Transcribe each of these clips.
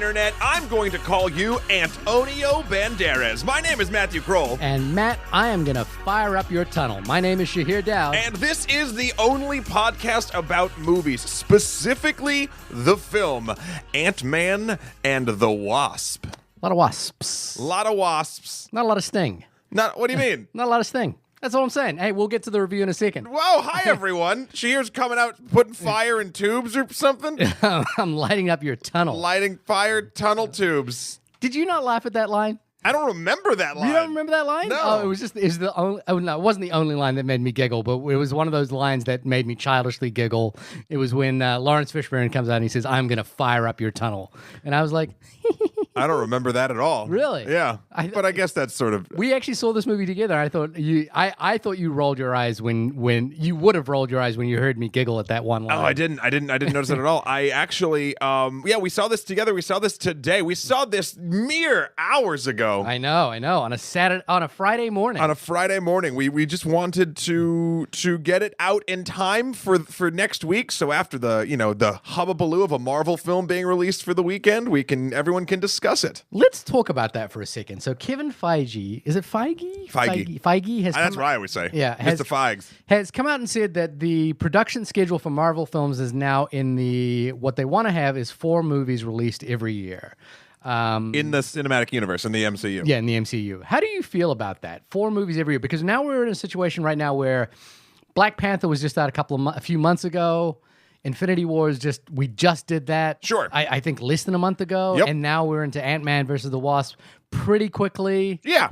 Internet. I'm going to call you Antonio Banderas. My name is Matthew Kroll. And Matt, I am going to fire up your tunnel. My name is Shahir Dowd. And this is the only podcast about movies, specifically the film Ant-Man and the Wasp. A lot of wasps. A lot of wasps. Not a lot of sting. What do you mean? Not a lot of sting. That's all I'm saying. Hey, we'll get to the review in a second. Whoa, hi everyone. Shahir's coming out putting fire in tubes or something? I'm lighting up your tunnel. Lighting fire tunnel tubes. Did you not laugh at that line? I don't remember that line. You don't remember that line? No. Oh, it wasn't the only line that made me giggle, but it was one of those lines that made me childishly giggle. It was when Lawrence Fishburne comes out and he says, "I'm going to fire up your tunnel." And I was like, I don't remember that at all. Really? Yeah. But I guess that's sort of... We actually saw this movie together. I thought you rolled your eyes when you would have rolled your eyes when you heard me giggle at that one line. Oh, I didn't notice it at all. I actually, we saw this together. We saw this today. We saw this mere hours ago. I know. On a Friday morning. On a Friday morning. We just wanted to get it out in time for next week. So after the hubbubaloo of a Marvel film being released for the weekend, everyone can discuss it. Let's talk about that for a second. So Kevin Feige, is it Feige? Feige has That's what I always say. Yeah, Mr. Feigs has come out and said that the production schedule for Marvel films is now what they want to have is 4 movies released every year. In the cinematic universe, in the MCU. Yeah, in the MCU. How do you feel about that? 4 movies every year? Because now we're in a situation right now where Black Panther was just out a few months ago. Infinity War we just did that. Sure. I think less than a month ago. Yep. And now we're into Ant-Man versus the Wasp pretty quickly. Yeah.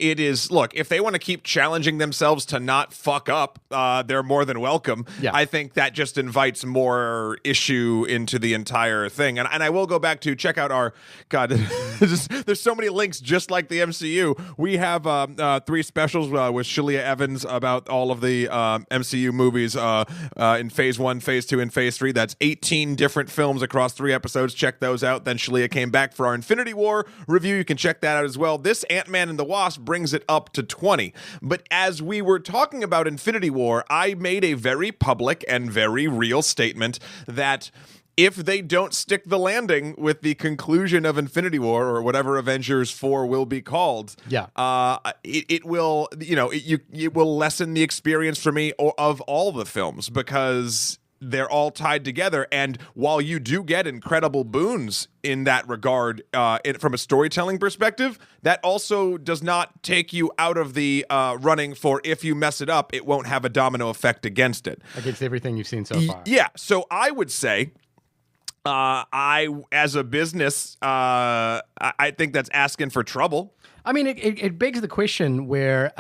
It is, look, if they want to keep challenging themselves to not fuck up, they're more than welcome. Yeah. I think that just invites more issue into the entire thing. And I will go back to check out our, God, there's so many links just like the MCU. We have 3 specials with Shalia Evans about all of the MCU movies in Phase 1, Phase 2, and Phase 3. That's 18 different films across 3 episodes. Check those out. Then Shalia came back for our Infinity War review. You can check that out as well. This Ant-Man and the Wasp brings it up to 20. But as we were talking about Infinity War, I made a very public and very real statement that if they don't stick the landing with the conclusion of Infinity War or whatever Avengers 4 will be called, it will, it will lessen the experience for me of all the films because they're all tied together. And while you do get incredible boons in that regard, from a storytelling perspective, that also does not take you out of the running for if you mess it up, it won't have a domino effect against it. Against everything you've seen so far. Yeah. So I would say, as a business, I think that's asking for trouble. I mean, it begs the question where,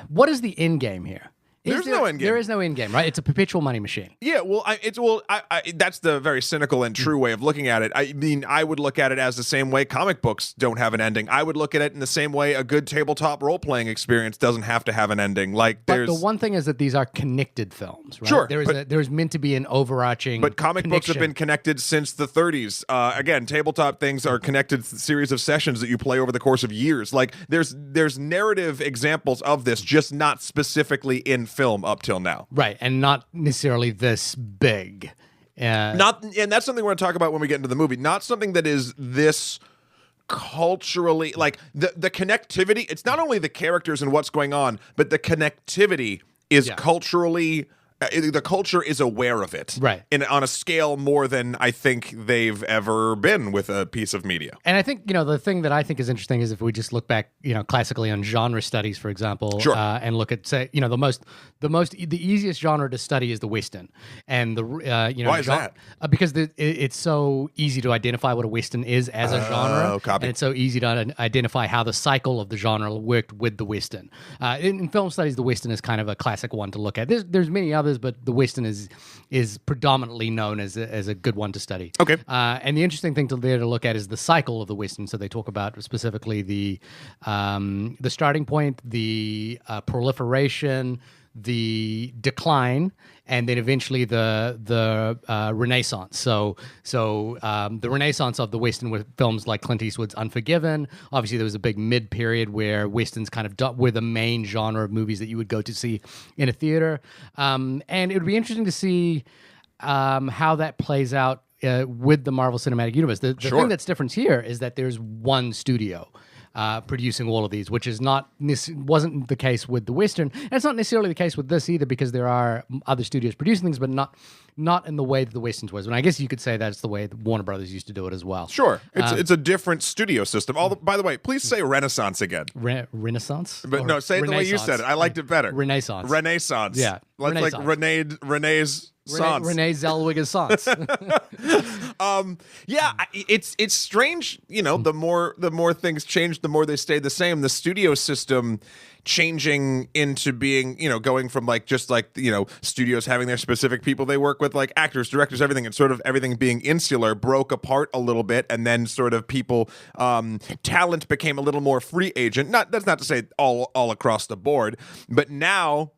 what is the end game here? There's no end game. There is no end game, right? It's a perpetual money machine. Yeah, well, that's the very cynical and true way of looking at it. I mean, I would look at it as the same way comic books don't have an ending. I would look at it in the same way a good tabletop role-playing but doesn't have to have an ending. But the one thing is that these are connected films, right? Sure. There's meant to be an overarching But comic books have been connected since the 30s. Again, tabletop things are connected series of sessions that you play over the course of years. Like, there's narrative examples of this, just not specifically in film up till now. Right, and not necessarily this big. And that's something we're going to talk about when we get into the movie. Not something that is this culturally, like the connectivity. It's not only the characters and what's going on, but the connectivity is culturally. The culture is aware of it, right? And on a scale more than I think they've ever been with a piece of media. And I think the thing that I think is interesting is if we just look back, classically on genre studies, for example, sure. And look at the easiest genre to study is the Western, and why is that? Because it's so easy to identify what a Western is as a genre, copy. And it's so easy to identify how the cycle of the genre worked with the Western. In film studies, the Western is kind of a classic one to look at. There's many others. But the Western is predominantly known as a good one to study. Okay. And the interesting thing to look at is the cycle of the Western. So they talk about specifically the starting point, the proliferation, the decline, and then eventually the Renaissance. So the Renaissance of the Western with films like Clint Eastwood's Unforgiven. Obviously, there was a big mid period where Westerns kind of were the main genre of movies that you would go to see in a theater. And it would be interesting to see how that plays out with the Marvel Cinematic Universe. The Sure. thing that's different here is that there's one studio producing all of these, which is wasn't the case with the Western. And it's not necessarily the case with this either, because there are other studios producing things, but not in the way that the Westerns was. And I guess you could say that's the way that Warner Brothers used to do it as well. Sure. It's a different studio system. By the way, please say Renaissance again. Renaissance? But no, say it the way you said it. I liked it better. Renaissance. Renaissance. Yeah. Like Renee's Sans. Renee Zellweger Sans. Yeah, it's strange. You know, the more things change, the more they stay the same. The studio system changing into being, going from studios having their specific people they work with, like actors, directors, everything, and sort of everything being insular, broke apart a little bit, and then sort of people, talent became a little more free agent. That's not to say all across the board, but now.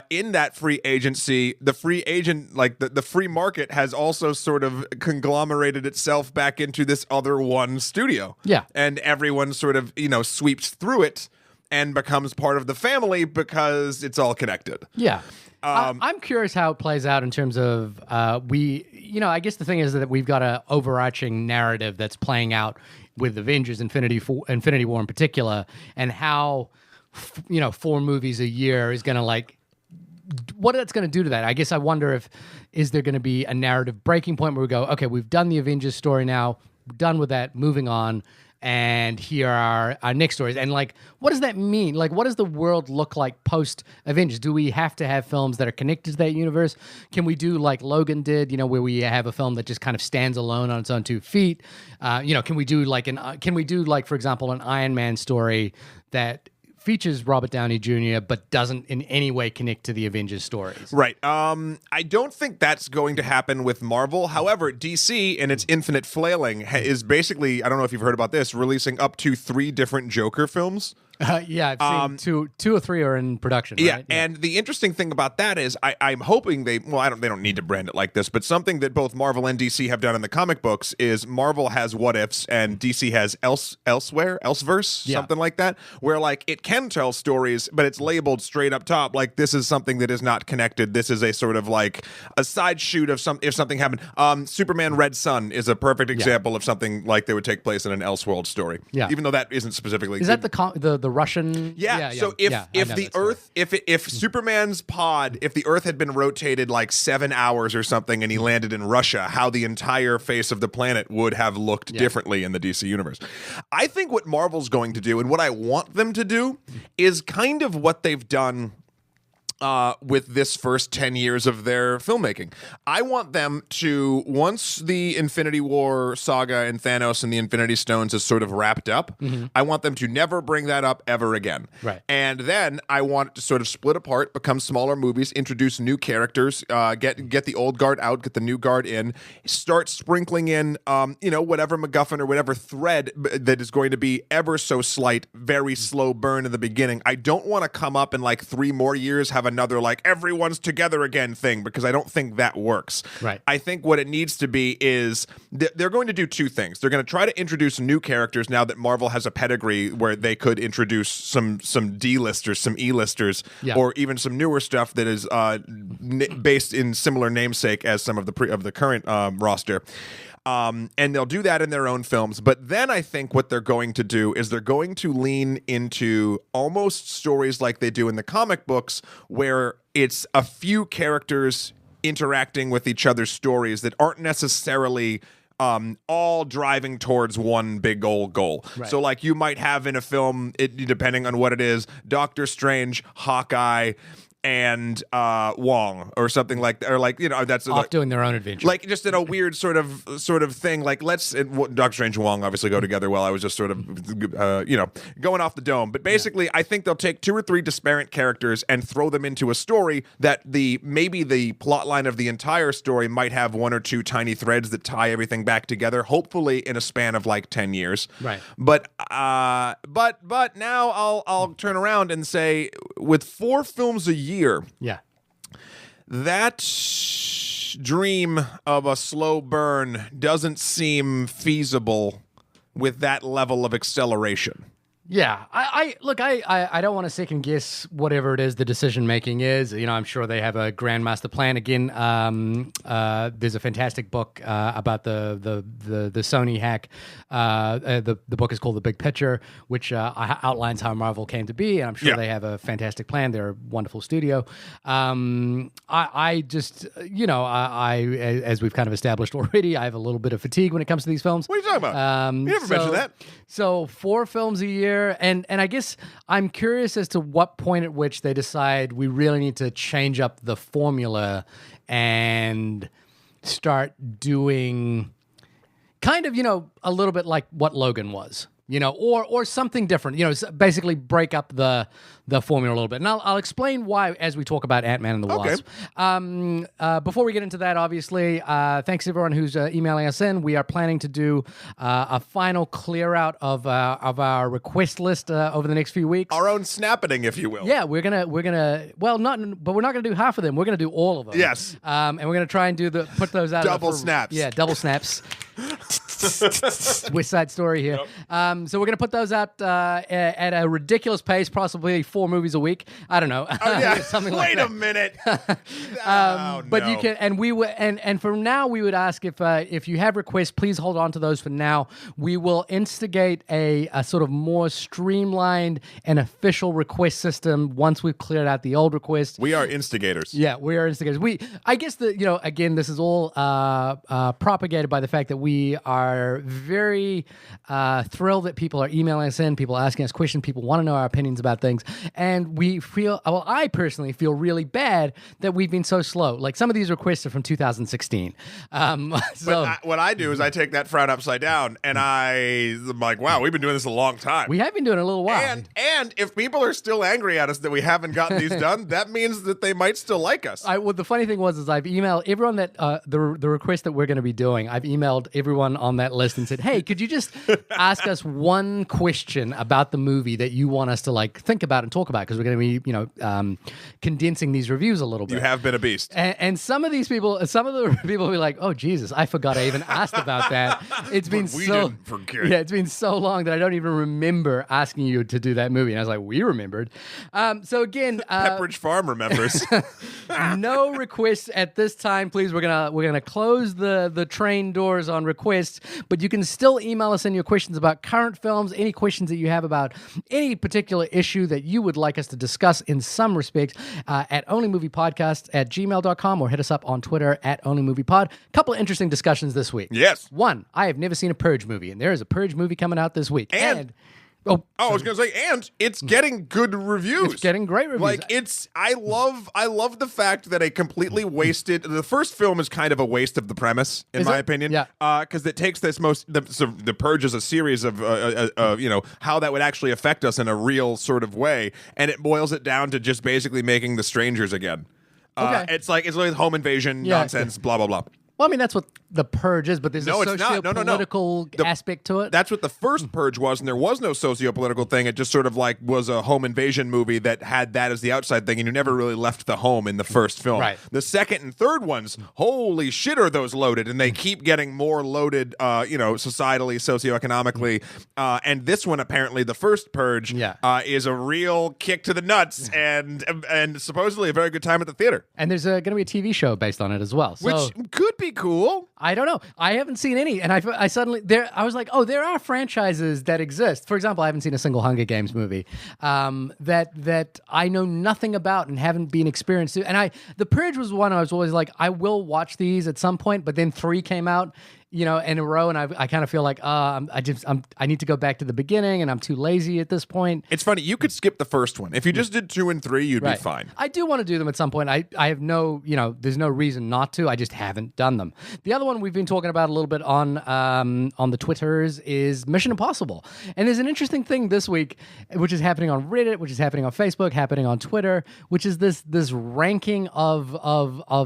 In that free agency, the free agent, the free market has also sort of conglomerated itself back into this other one studio. Yeah. And everyone sort of, sweeps through it and becomes part of the family because it's all connected. Yeah. I'm curious how it plays out in terms of I guess the thing is that we've got an overarching narrative that's playing out with Avengers Infinity War in particular, and how 4 movies a year is going to what that's going to do to that. I guess I wonder is there going to be a narrative breaking point where we go, okay, we've done the Avengers story now, we're done with that, moving on, and here are our next stories. And what does that mean? What does the world look like post Avengers? Do we have to have films that are connected to that universe? Can we do like Logan did, where we have a film that just kind of stands alone on its own 2 feet? Can we do for example, an Iron Man story that features Robert Downey Jr. but doesn't in any way connect to the Avengers stories? Right. I don't think that's going to happen with Marvel. However, DC, in its infinite flailing, is basically, I don't know if you've heard about this, releasing up to 3 different Joker films. Yeah, I've seen 2 or 3 are in production. Yeah, right? And the interesting thing about that is, I'm hoping they don't need to brand it like this, but something that both Marvel and DC have done in the comic books is Marvel has What Ifs and DC has Elseverse, something like that, where it can tell stories, but it's labeled straight up top this is something that is not connected. This is a sort of a side shoot of if something happened. Superman Red Sun is a perfect example of something that would take place in an Elseworld story. Yeah, even though that isn't specifically. Is that the Russian? Yeah. So if the Earth, if Superman's pod, if the Earth had been rotated 7 hours or something, and he landed in Russia, how the entire face of the planet would have looked differently in the DC universe. I think what Marvel's going to do, and what I want them to do, is kind of what they've done with this first 10 years of their filmmaking. I want them to, once the Infinity War saga and Thanos and the Infinity Stones is sort of wrapped up, I want them to never bring that up ever again. Right. And then I want it to sort of split apart, become smaller movies, introduce new characters, get the old guard out, get the new guard in, start sprinkling in, whatever MacGuffin or whatever thread that is going to be ever so slight, very slow burn in the beginning. I don't want to come up in 3 more years, have another everyone's together again thing, because I don't think that works. Right. I think what it needs to be is they're going to do 2 things. They're going to try to introduce new characters now that Marvel has a pedigree where they could introduce some D-listers, some E-listers, or even some newer stuff that is based in similar namesake as some of the current roster. And they'll do that in their own films. But then I think what they're going to do is they're going to lean into almost stories like they do in the comic books, where it's a few characters interacting with each other's stories that aren't necessarily all driving towards one big old goal. Right. So you might have in a film, depending on what it is, Doctor Strange, Hawkeye, and Wong or something that's off doing their own adventure, just in a weird sort of thing. Doctor Strange and Wong obviously go together well. I was just sort of going off the dome, but basically I think they'll take 2 or 3 disparate characters and throw them into a story that maybe the plot line of the entire story might have 1 or 2 tiny threads that tie everything back together, hopefully in a span of 10 years. Right. But now I'll turn around and say, with 4 films a year, that dream of a slow burn doesn't seem feasible with that level of acceleration. Yeah, I don't want to second guess whatever it is the decision making is. I'm sure they have a grand master plan. Again, there's a fantastic book about the Sony hack. The book is called The Big Picture, which outlines how Marvel came to be, and I'm sure they have a fantastic plan. They're a wonderful studio. I just, as we've kind of established already, I have a little bit of fatigue when it comes to these films. What are you talking about? You never mentioned that. So 4 films a year. And I guess I'm curious as to what point at which they decide we really need to change up the formula and start doing kind of, a little bit like what Logan was. Or something different, basically break up the formula a little bit. And I'll explain why as we talk about Ant-Man and the Wasp. Before we get into that, obviously, thanks to everyone who's emailing us in. We are planning to do a final clear out of our request list over the next few weeks. Our own snapping, if you will. Yeah, we're gonna but we're not gonna do half of them. We're gonna do all of them. Yes. And we're gonna try and put those out. Double snaps. Yeah, double snaps. West Side Story here. Yep. So we're going to put those out at a ridiculous pace, possibly 4 movies a week. I don't know. Oh, yeah. Something like that. Wait a minute. But you can, and we would, and for now, we would ask if you have requests, please hold on to those for now. We will instigate a sort of more streamlined and official request system once we've cleared out the old requests. We are instigators. Yeah, we are instigators. I guess that, again, this is all propagated by the fact that we are very thrilled that people are emailing us in, people asking us questions, people want to know our opinions about things, and we feel, well, I personally feel really bad that we've been so slow. Like some of these requests are from 2016. But what I do is I take that frown upside down, and I'm like, wow, we've been doing this a long time. We have been doing it a little while. And if people are still angry at us that we haven't gotten these done, that means that they might still like us. Well, the funny thing is I've emailed everyone that the request that we're going to be doing. I've emailed everyone on that list and said, hey, could you just ask us one question about the movie that you want us to like think about and talk about, because we're going to be condensing these reviews a little bit. You have been a beast. And some of the people will be like, oh Jesus, I forgot I even asked about that. It's been didn't forget. Yeah, it's been so long that I don't even remember asking you to do that movie. And I was like, we remembered. So again, Pepperidge Farm remembers. No requests at this time, please. We're gonna close the train doors on requests, but you can still email us in your questions about current films, any questions that you have about any particular issue that you would like us to discuss in some respects at onlymoviepodcast@gmail.com, or hit us up on Twitter at onlymoviepod. Couple of interesting discussions this week. Yes. One, I have never seen a Purge movie, and there is a Purge movie coming out this week. I was going to say, and it's getting good reviews. It's getting great reviews. Like I love the fact that a completely wasted. The first film is kind of a waste of the premise, in my opinion. Yeah. Because it takes the Purge as a series of how that would actually affect us in a real sort of way, and it boils it down to just basically making the strangers again. Okay. It's like home invasion nonsense. Blah blah blah. Well, I mean, that's what the Purge is, but there's a socio-political aspect to it. That's what the first Purge was, and there was no socio-political thing. It just sort of like was a home invasion movie that had that as the outside thing, and you never really left the home in the first film. Right. The second and third ones, holy shit, are those loaded, and they keep getting more loaded, societally, socioeconomically. And this one, apparently, the first Purge, is a real kick to the nuts, and supposedly a very good time at the theater. And there's going to be a TV show based on it as well, which could be cool. I don't know. I haven't seen any, and I suddenly I was like, oh, there are franchises that exist. For example, I haven't seen a single Hunger Games movie that I know nothing about and haven't been experienced to. And The Purge was one I was always like, I will watch these at some point, but then 3 came out, in a row, and I kind of feel like I need to go back to the beginning, and I'm too lazy at this point. It's funny, you could skip the first one. If you just did 2 and 3, you'd be fine. I do want to do them at some point. I have no, there's no reason not to. I just haven't done them. The other one we've been talking about a little bit on the Twitters is Mission Impossible. And there's an interesting thing this week, which is happening on Reddit, which is happening on Facebook, happening on Twitter, which is this ranking of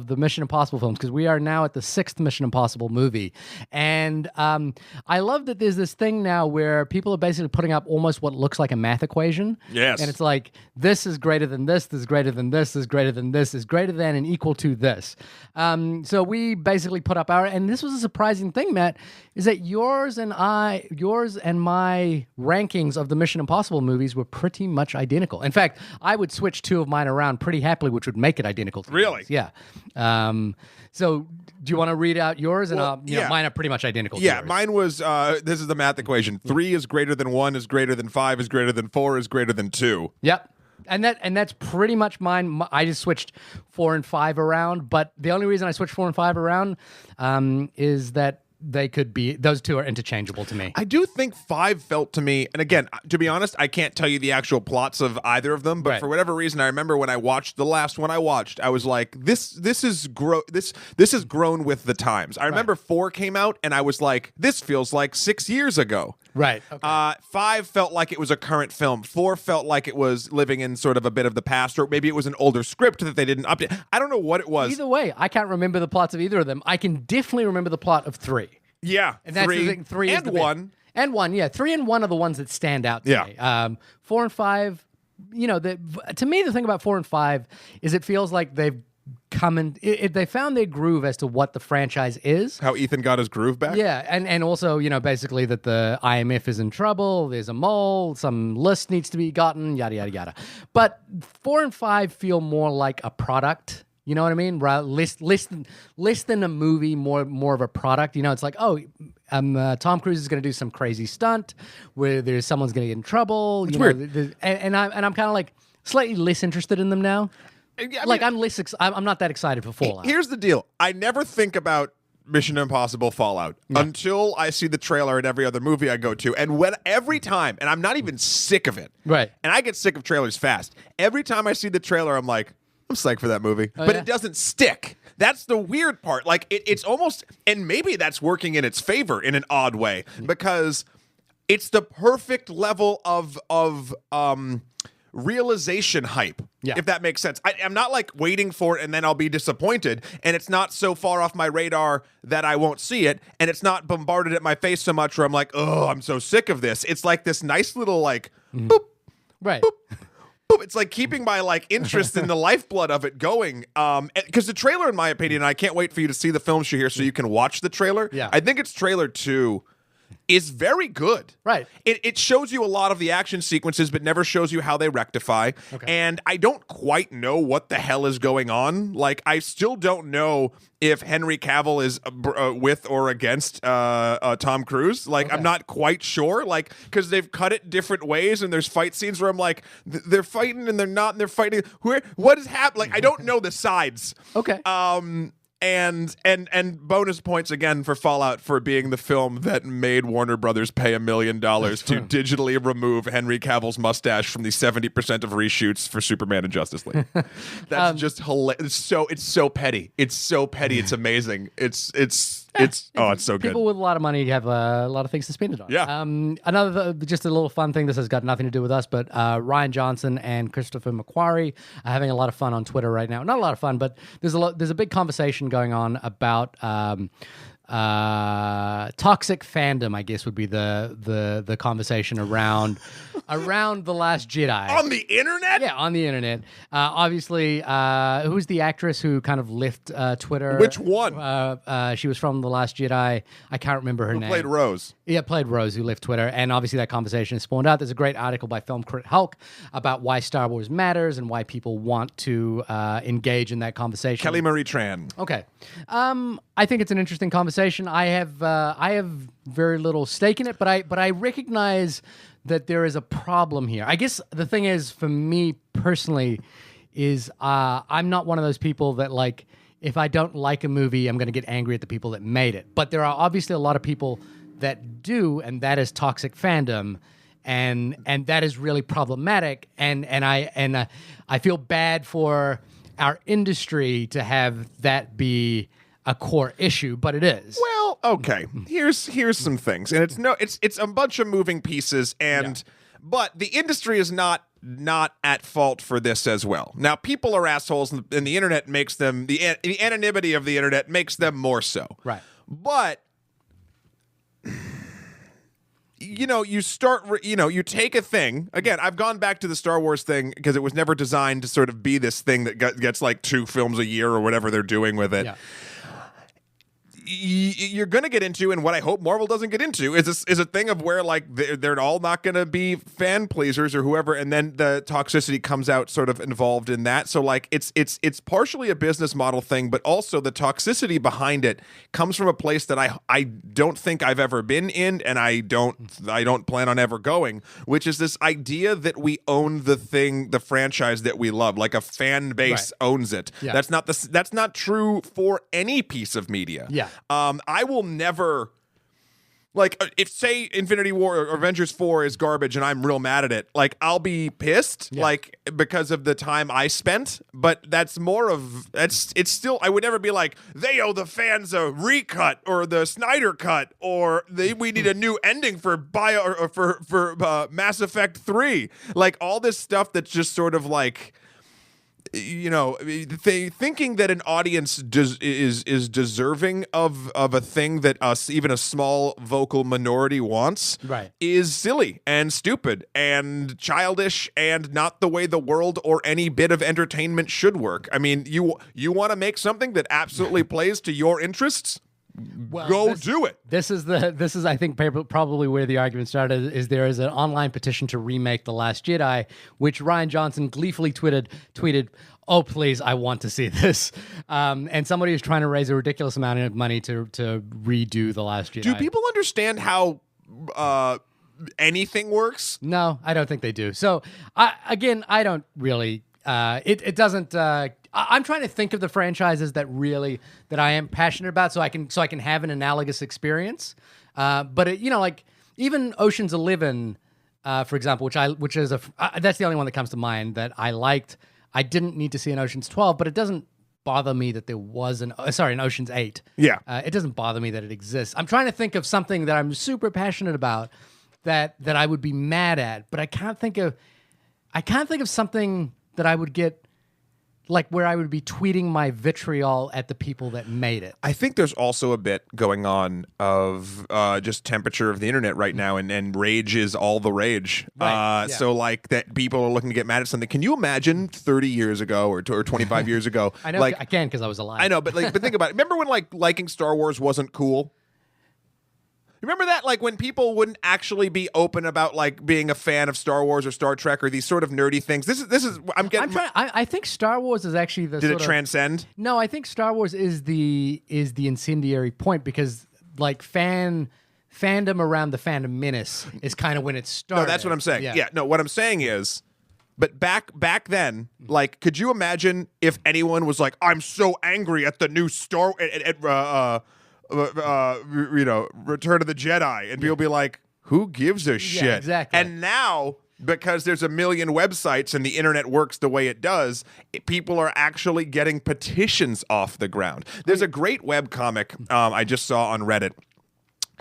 the Mission Impossible films, because we are now at the 6th Mission Impossible movie. And I love that there's this thing now where people are basically putting up almost what looks like a math equation. Yes. And it's like, this is greater than this is greater than this is greater than this is greater than and equal to this. So we basically put up and this was a surprising thing, Matt, is that yours and my rankings of the Mission Impossible movies were pretty much identical. In fact, I would switch two of mine around pretty happily, which would make it identical to Really? yours. Yeah. So do you want to read out yours? And mine are pretty much identical to yours. Mine was, this is the math equation. 3 is greater than 1 is greater than 5 is greater than 4 is greater than 2. Yep. And that's pretty much mine. I just switched 4 and 5 around, but the only reason I switched 4 and 5 around is that those two are interchangeable to me. I do think 5 felt to me, and again, to be honest, I can't tell you the actual plots of either of them, but Right. for whatever reason, I remember when I watched the last one I watched, I was like, this has grown with the times. I remember 4 came out, and I was like, this feels like 6 years ago. Right. Okay. 5 felt like it was a current film. 4 felt like it was living in sort of a bit of the past, or maybe it was an older script that they didn't update. I don't know what it was. Either way, I can't remember the plots of either of them. I can definitely remember the plot of 3. Yeah, And that's 3, the thing. 3 is and the big- 1. And 1, yeah. 3 and 1 are the ones that stand out to me. 4 and 5, to me, the thing about 4 and 5 is it feels like they've come in. They found their groove as to what the franchise is. How Ethan got his groove back? Yeah, and also, basically that the IMF is in trouble, there's a mole, some list needs to be gotten, yada, yada, yada. But 4 and 5 feel more like a product. You know what I mean? Less than a movie, more of a product. It's like, Tom Cruise is going to do some crazy stunt where someone's going to get in trouble. It's weird. And I'm kind of like slightly less interested in them now. I'm not that excited for Fallout. Here's the deal. I never think about Mission Impossible Fallout until I see the trailer in every other movie I go to. And every time, and I'm not even sick of it. Right. And I get sick of trailers fast. Every time I see the trailer, I'm like, I'm psyched for that movie. But it doesn't stick. That's the weird part. Like, it's almost, and maybe that's working in its favor in an odd way, because it's the perfect level of realization hype, if that makes sense. I'm not like waiting for it and then I'll be disappointed, and it's not so far off my radar that I won't see it, and it's not bombarded at my face so much where I'm like, oh, I'm so sick of this. It's like this nice little like, boop, right. boop. It's like keeping my like interest in the lifeblood of it going. Because the trailer, in my opinion, and I can't wait for you to see the film show here so you can watch the trailer. Yeah. I think it's trailer 2 is very good. Right. It shows you a lot of the action sequences, but never shows you how they rectify. Okay. And I don't quite know what the hell is going on. Like, I still don't know if Henry Cavill is with or against Tom Cruise. Like, okay. I'm not quite sure. Like, because they've cut it different ways, and there's fight scenes where I'm like, they're fighting and they're not, and they're fighting. What is happening? Like, I don't know the sides. Okay. And bonus points again for Fallout for being the film that made Warner Brothers pay $1 million to digitally remove Henry Cavill's mustache from the 70% of reshoots for Superman and Justice League. That's just hilarious. It's so petty. It's so petty. It's amazing. It's so good. People with a lot of money have a lot of things to spend it on. Yeah. Just a little fun thing. This has got nothing to do with us, but Ryan Johnson and Christopher McQuarrie are having a lot of fun on Twitter right now. Not a lot of fun, but there's a big conversation going on about toxic fandom, I guess would be the conversation around The Last Jedi. On the internet? Yeah, on the internet. Obviously, who's the actress who kind of left Twitter? Which one? She was from The Last Jedi. I can't remember her name. Played Rose. Yeah, played Rose, who left Twitter. And obviously that conversation has spawned out. There's a great article by Film Crit Hulk about why Star Wars matters and why people want to engage in that conversation. Kelly Marie Tran. Okay. I think it's an interesting conversation. I have very little stake in it, but I recognize that there is a problem here. I guess the thing is, for me personally, is I'm not one of those people that, like, if I don't like a movie, I'm going to get angry at the people that made it. But there are obviously a lot of people that do, and that is toxic fandom, and that is really problematic. And I feel bad for our industry to have that be a core issue, but it is. Well, okay. Here's some things, and it's a bunch of moving pieces, but the industry is not at fault for this as well. Now, people are assholes, and the internet makes them the anonymity of the internet makes them more so. Right. But you start, you take a thing. Again, I've gone back to the Star Wars thing because it was never designed to sort of be this thing that gets like 2 films a year or whatever they're doing with it. Yeah. You're going to get into, and what I hope Marvel doesn't get into, is a thing of where like they're all not going to be fan pleasers or whoever, and then the toxicity comes out sort of involved in that. So like it's partially a business model thing, but also the toxicity behind it comes from a place that I don't think I've ever been in, and I don't plan on ever going, which is this idea that we own the franchise that we love, like a fan base owns it. Yeah. That's not true for any piece of media. Yeah. I will never, like, if say Infinity War or Avengers 4 is garbage and I'm real mad at it, like I'll be pissed, like because of the time I spent. But that's more of it's still, I would never be like, they owe the fans a recut or the Snyder cut or we need a new ending for Mass Effect 3. Like all this stuff that's just sort of like, thinking that an audience is deserving of a thing that even a small vocal minority wants is silly and stupid and childish and not the way the world or any bit of entertainment should work. I mean, you want to make something that absolutely plays to your interests? Well, do it. This is I think probably where the argument started. Is there is an online petition to remake The Last Jedi, which Ryan Johnson gleefully tweeted, "Oh please, I want to see this." And somebody is trying to raise a ridiculous amount of money to redo The Last Jedi. Do people understand how anything works? No, I don't think they do. So I don't really. It doesn't. I'm trying to think of the franchises that I am passionate about, so I can have an analogous experience. But like even Ocean's 11, for example, which is that's the only one that comes to mind that I liked. I didn't need to see an Ocean's 12, but it doesn't bother me that there was an Ocean's 8. Yeah, it doesn't bother me that it exists. I'm trying to think of something that I'm super passionate about that I would be mad at, but I can't think of something that I would get, like where I would be tweeting my vitriol at the people that made it. I think there's also a bit going on of just temperature of the internet right now, and rage is all the rage. So like that people are looking to get mad at something. Can you imagine 30 years ago or 25 years ago? I know, like, I can because I was alive. I know, but think about it. Remember when like liking Star Wars wasn't cool? Remember that? Like when people wouldn't actually be open about like being a fan of Star Wars or Star Trek or these sort of nerdy things. This is I think Star Wars is actually the Did it transcend? No, I think Star Wars is the incendiary point because like fandom around the Phantom Menace is kind of when it started. No, that's what I'm saying. Yeah, no, what I'm saying is, but back then, like, could you imagine if anyone was like, I'm so angry at the new Return of the Jedi, and people be like, who gives a shit? Yeah, exactly. And now, because there's a million websites and the internet works the way it does, people are actually getting petitions off the ground. There's a great webcomic I just saw on Reddit.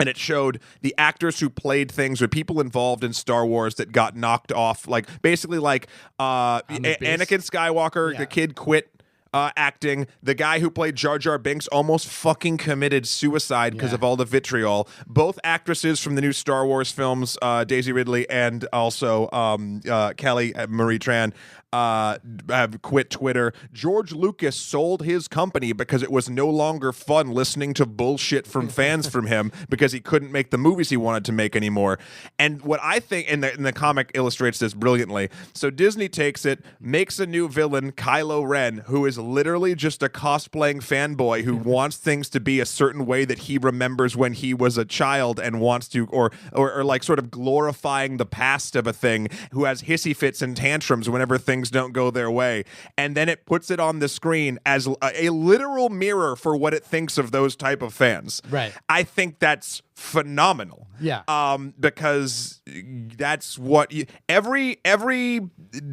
And it showed the actors who played things or people involved in Star Wars that got knocked off. Like, basically, like Anakin Skywalker, the kid quit acting. The guy who played Jar Jar Binks almost fucking committed suicide because of all the vitriol. Both actresses from the new Star Wars films, Daisy Ridley and also Kelly Marie Tran, have quit Twitter. George Lucas sold his company because it was no longer fun listening to bullshit from fans from him because he couldn't make the movies he wanted to make anymore. And what I think, and the comic illustrates this brilliantly, so Disney takes it, makes a new villain, Kylo Ren, who is literally just a cosplaying fanboy who wants things to be a certain way that he remembers when he was a child and wants to, or like sort of glorifying the past of a thing, who has hissy fits and tantrums whenever things don't go their way. And then it puts it on the screen as a literal mirror for what it thinks of those type of fans. Right. I think that's phenomenal. Yeah. Because that's what every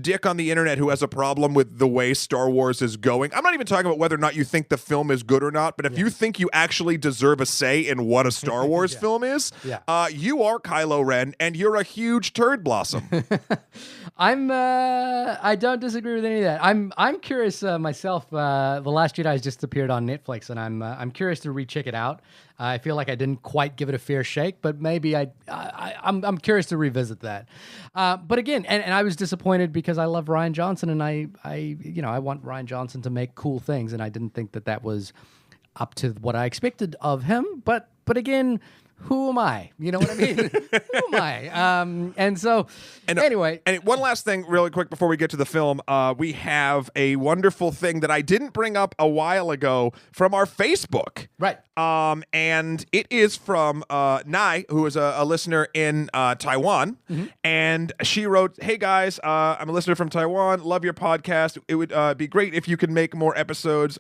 dick on the internet who has a problem with the way Star Wars is going. I'm not even talking about whether or not you think the film is good or not, but if you think you actually deserve a say in what a Star Wars film is, you are Kylo Ren and you're a huge turd blossom. I don't disagree with any of that. I'm curious myself. The Last Jedi has just appeared on Netflix, and I'm curious to recheck it out. I feel like I didn't quite give it a fair shake, but maybe I'm curious to revisit that. But again, and I was disappointed because I love Rian Johnson, and I want Rian Johnson to make cool things, and I didn't think that was up to what I expected of him. But again, who am I? You know what I mean? Who am I? Anyway. And one last thing, really quick, before we get to the film, we have a wonderful thing that I didn't bring up a while ago from our Facebook. Right. And it is from Nai, who is a listener in Taiwan. Mm-hmm. And she wrote, "Hey guys, I'm a listener from Taiwan. Love your podcast. It would be great if you could make more episodes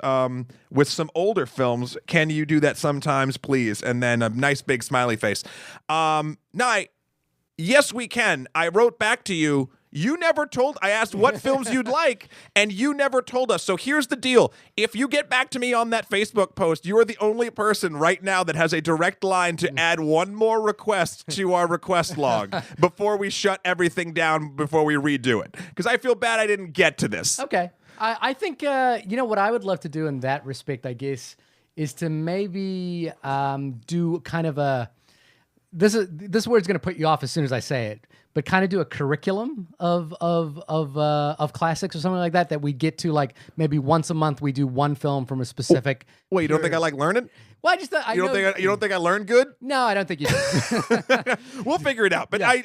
with some older films. Can you do that sometimes, please?" And then a nice big smiley face. Nai, yes, we can. I wrote back to you. You never told. I asked what films you'd like, and you never told us. So here's the deal. If you get back to me on that Facebook post, you are the only person right now that has a direct line to add one more request to our request log before we shut everything down, before we redo it. Because I feel bad I didn't get to this. Okay. I think, what I would love to do in that respect, I guess, is to maybe do kind of a... This word's going to put you off as soon as I say it, but kind of do a curriculum of classics or something like that. That we get to, like, maybe once a month we do one film from a specific. Wait, you don't think I like learning? Well, I just thought you don't think I learned good? No, I don't think you do. We'll figure it out. But yeah.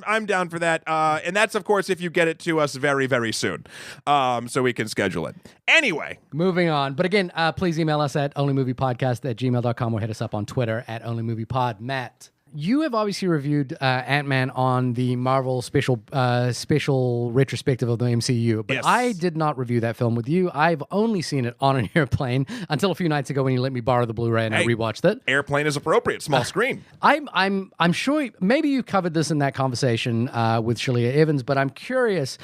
I'm down for that. And that's, of course, if you get it to us very, very soon, so we can schedule it. Anyway, moving on. But again, please email us at onlymoviepodcast@gmail.com or hit us up on Twitter at onlymoviepod. Matt, you have obviously reviewed Ant-Man on the Marvel special retrospective of the MCU, but yes. I did not review that film with you. I've only seen it on an airplane until a few nights ago when you let me borrow the Blu-ray and I rewatched it. Airplane is appropriate, small screen. I'm sure maybe you covered this in that conversation with Shalia Evans, but I'm curious,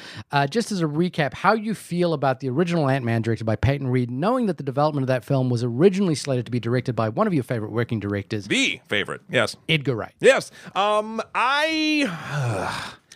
just as a recap, how you feel about the original Ant-Man directed by Peyton Reed, knowing that the development of that film was originally slated to be directed by one of your favorite working directors. The favorite, yes. Edgar Wright. Yes. How do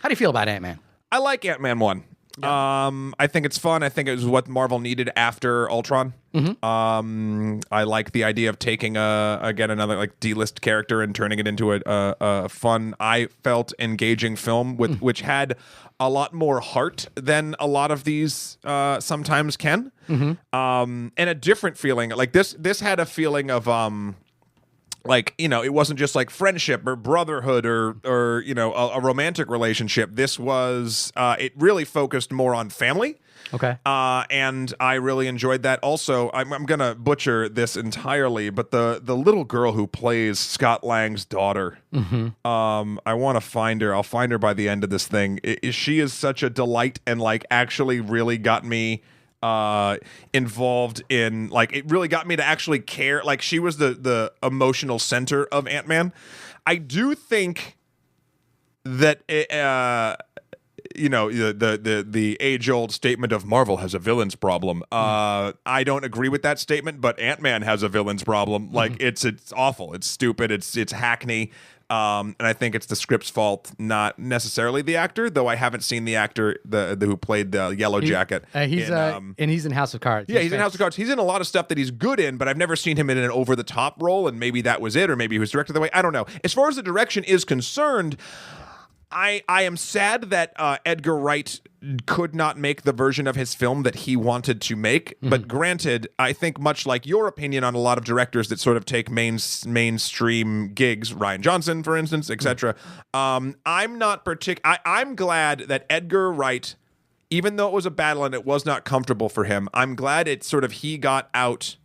you feel about Ant-Man? I like Ant-Man 1. Yeah. I think it's fun. I think it was what Marvel needed after Ultron. Mm-hmm. I like the idea of taking another like D-list character and turning it into a fun, I felt engaging film with which had a lot more heart than a lot of these sometimes can. Mm-hmm. And a different feeling. Like this had a feeling of it wasn't just like friendship or brotherhood or a romantic relationship. This was it really focused more on family. Okay. And I really enjoyed that. Also, I'm gonna butcher this entirely, but the little girl who plays Scott Lang's daughter, I want to find her. I'll find her by the end of this thing. She is such a delight and actually really got me involved in it really got me to actually care. She was the emotional center of Ant-Man. I do think that the age-old statement of Marvel has a villain's problem. I don't agree with that statement, but Ant-Man has a villain's problem. It's awful. It's stupid. It's hackney. And I think it's the script's fault, not necessarily the actor, though I haven't seen the actor who played the Yellow Jacket. He's in House of Cards. Yeah, he's in House of Cards. He's in a lot of stuff that he's good in, but I've never seen him in an over-the-top role, and maybe that was it, or maybe he was directed that way. I don't know. As far as the direction is concerned, I am sad that Edgar Wright could not make the version of his film that he wanted to make. Mm-hmm. But granted, I think much like your opinion on a lot of directors that sort of take mainstream gigs, Rian Johnson, for instance, etc. I'm glad that Edgar Wright, even though it was a battle and it was not comfortable for him, I'm glad he got out.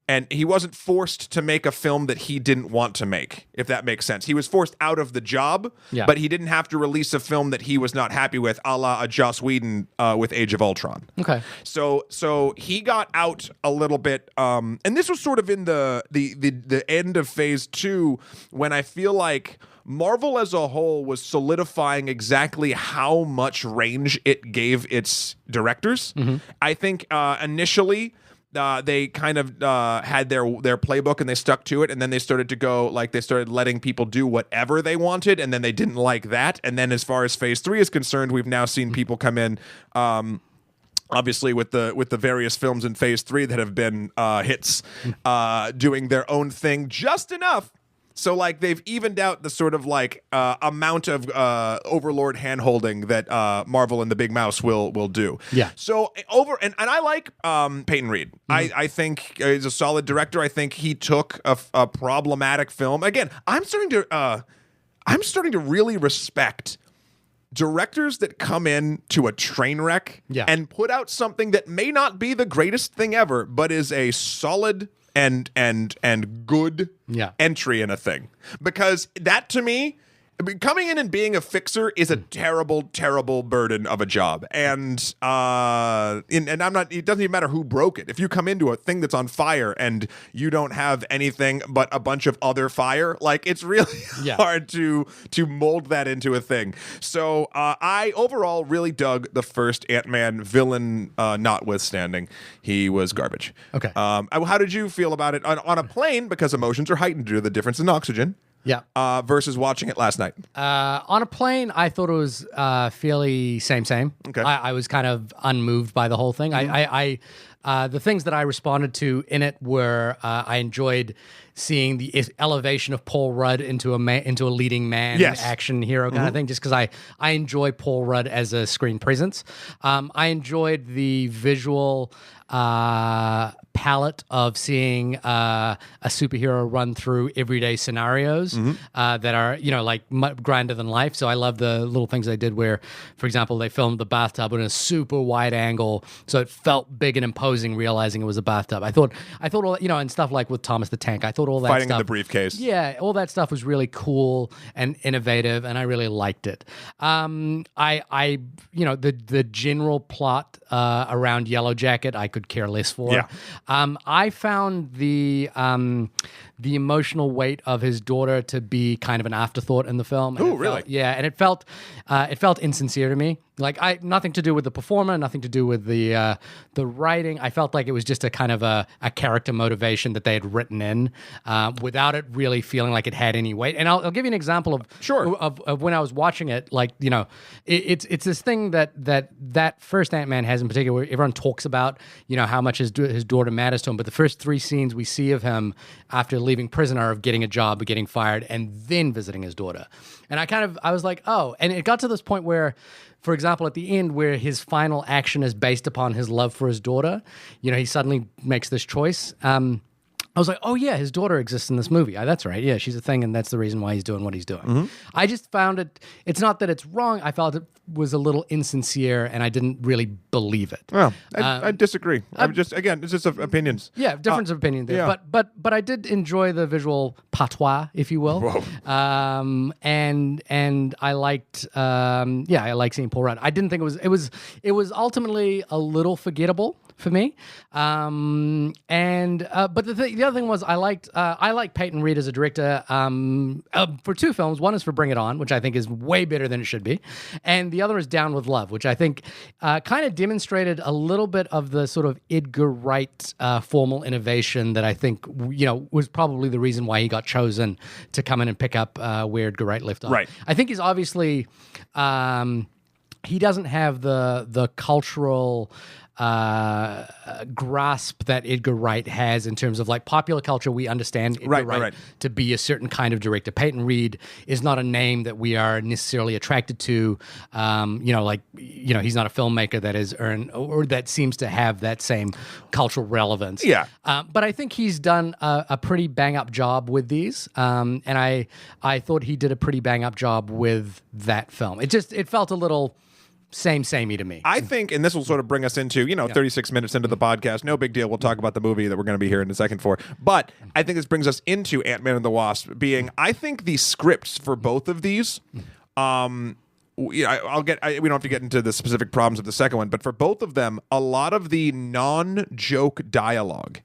And he wasn't forced to make a film that he didn't want to make, if that makes sense. He was forced out of the job, but he didn't have to release a film that he was not happy with, a la a Joss Whedon with Age of Ultron. Okay. So he got out a little bit, and this was sort of in the end of Phase 2, when I feel like Marvel as a whole was solidifying exactly how much range it gave its directors. Mm-hmm. I think initially they kind of had their playbook and they stuck to it, and then they started to go like they started letting people do whatever they wanted, and then they didn't like that. And then as far as Phase 3 is concerned, we've now seen people come in. Obviously, with the various films in Phase 3 that have been hits, doing their own thing just enough. So, like, they've evened out the sort of, like, amount of overlord hand-holding that Marvel and the Big Mouse will do. Yeah. So, and I like Peyton Reed. I think he's a solid director. I think he took a problematic film. Again, I'm starting to really respect directors that come in to a train wreck and put out something that may not be the greatest thing ever, but is a solid and good entry in a thing. Because that, to me, coming in and being a fixer is a terrible, terrible burden of a job. And I'm not. It doesn't even matter who broke it. If you come into a thing that's on fire and you don't have anything but a bunch of other fire, like, it's really hard to mold that into a thing. So I overall really dug the first Ant-Man, villain notwithstanding. He was garbage. Okay. How did you feel about it on a plane? Because emotions are heightened due to the difference in oxygen. Yeah. Versus watching it last night. On a plane, I thought it was fairly same. Okay. I was kind of unmoved by the whole thing. I the things that I responded to in it were I enjoyed seeing the elevation of Paul Rudd into a leading man action hero kind of thing, just because I enjoy Paul Rudd as a screen presence. I enjoyed the visual palette of seeing a superhero run through everyday scenarios that are, like grander than life. So I love the little things they did where, for example, they filmed the bathtub in a super wide angle, so it felt big and imposing, realizing it was a bathtub. I thought all, and stuff like with Thomas the Tank, I thought all that fighting stuff, in the briefcase. Yeah, all that stuff was really cool and innovative, and I really liked it. The general plot around Yellow Jacket, I could care less for. Yeah. I found the emotional weight of his daughter to be kind of an afterthought in the film. Oh, really? And it felt insincere to me. Like, nothing to do with the performer, nothing to do with the writing. I felt like it was just a kind of a character motivation that they had written in, without it really feeling like it had any weight. And I'll give you an example of when I was watching it. Like, it's this thing that first Ant-Man has in particular, where everyone talks about, how much his daughter matters to him. But the first 3 scenes we see of him after leaving prison are of getting a job, of getting fired, and then visiting his daughter. And I was like, oh, and it got to this point where, for example, at the end, where his final action is based upon his love for his daughter, he suddenly makes this choice. I was like, oh, yeah, his daughter exists in this movie. That's right. Yeah, she's a thing, and that's the reason why he's doing what he's doing. I just found it's not that it's wrong. I felt it was a little insincere, and I didn't really believe it. Well, I disagree. It's just opinions. Yeah, difference of opinion there. Yeah. But I did enjoy the visual patois, if you will. Whoa. And I liked, I like seeing Paul Rudd. I didn't think it was ultimately a little forgettable for me. But the other thing was I like Peyton Reed as a director for 2 films. One is for Bring It On, which I think is way better than it should be, and the other is Down with Love, which I think kind of demonstrated a little bit of the sort of Edgar Wright formal innovation that I think was probably the reason why he got chosen to come in and pick up where Edgar Wright left off. Right. I think he's obviously he doesn't have the cultural grasp that Edgar Wright has in terms of, like, popular culture. We understand Edgar Wright to be a certain kind of director. Peyton Reed is not a name that we are necessarily attracted to. He's not a filmmaker that is earned or that seems to have that same cultural relevance. Yeah. But I think he's done a pretty bang up job with these. And I thought he did a pretty bang up job with that film. It felt a little samey to me. I think, and this will sort of bring us into, 36 minutes into the podcast. No big deal. We'll talk about the movie that we're going to be here in a second for. But I think this brings us into Ant-Man and the Wasp being, I think the scripts for both of these, we don't have to get into the specific problems of the second one, but for both of them, a lot of the non-joke dialogue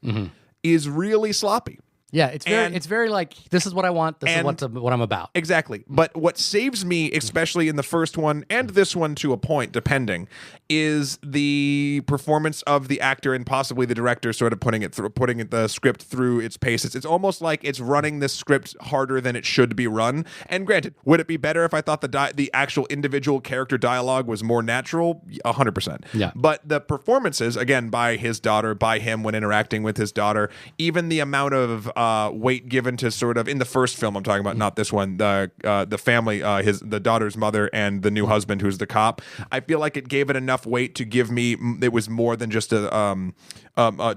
is really sloppy. Yeah, it's very like, this is what I want, this is what I'm about. Exactly. But what saves me, especially in the first one and this one to a point, depending, is the performance of the actor and possibly the director sort of putting the script through its paces. It's almost like it's running this script harder than it should be run. And granted, would it be better if I thought the actual individual character dialogue was more natural? 100%. Yeah. But the performances, again, by his daughter, by him when interacting with his daughter, even the amount of weight given to sort of, in the first film I'm talking about, not this one, the family, the daughter's mother and the new husband who's the cop, I feel like it gave it enough weight to give me, it was more than just a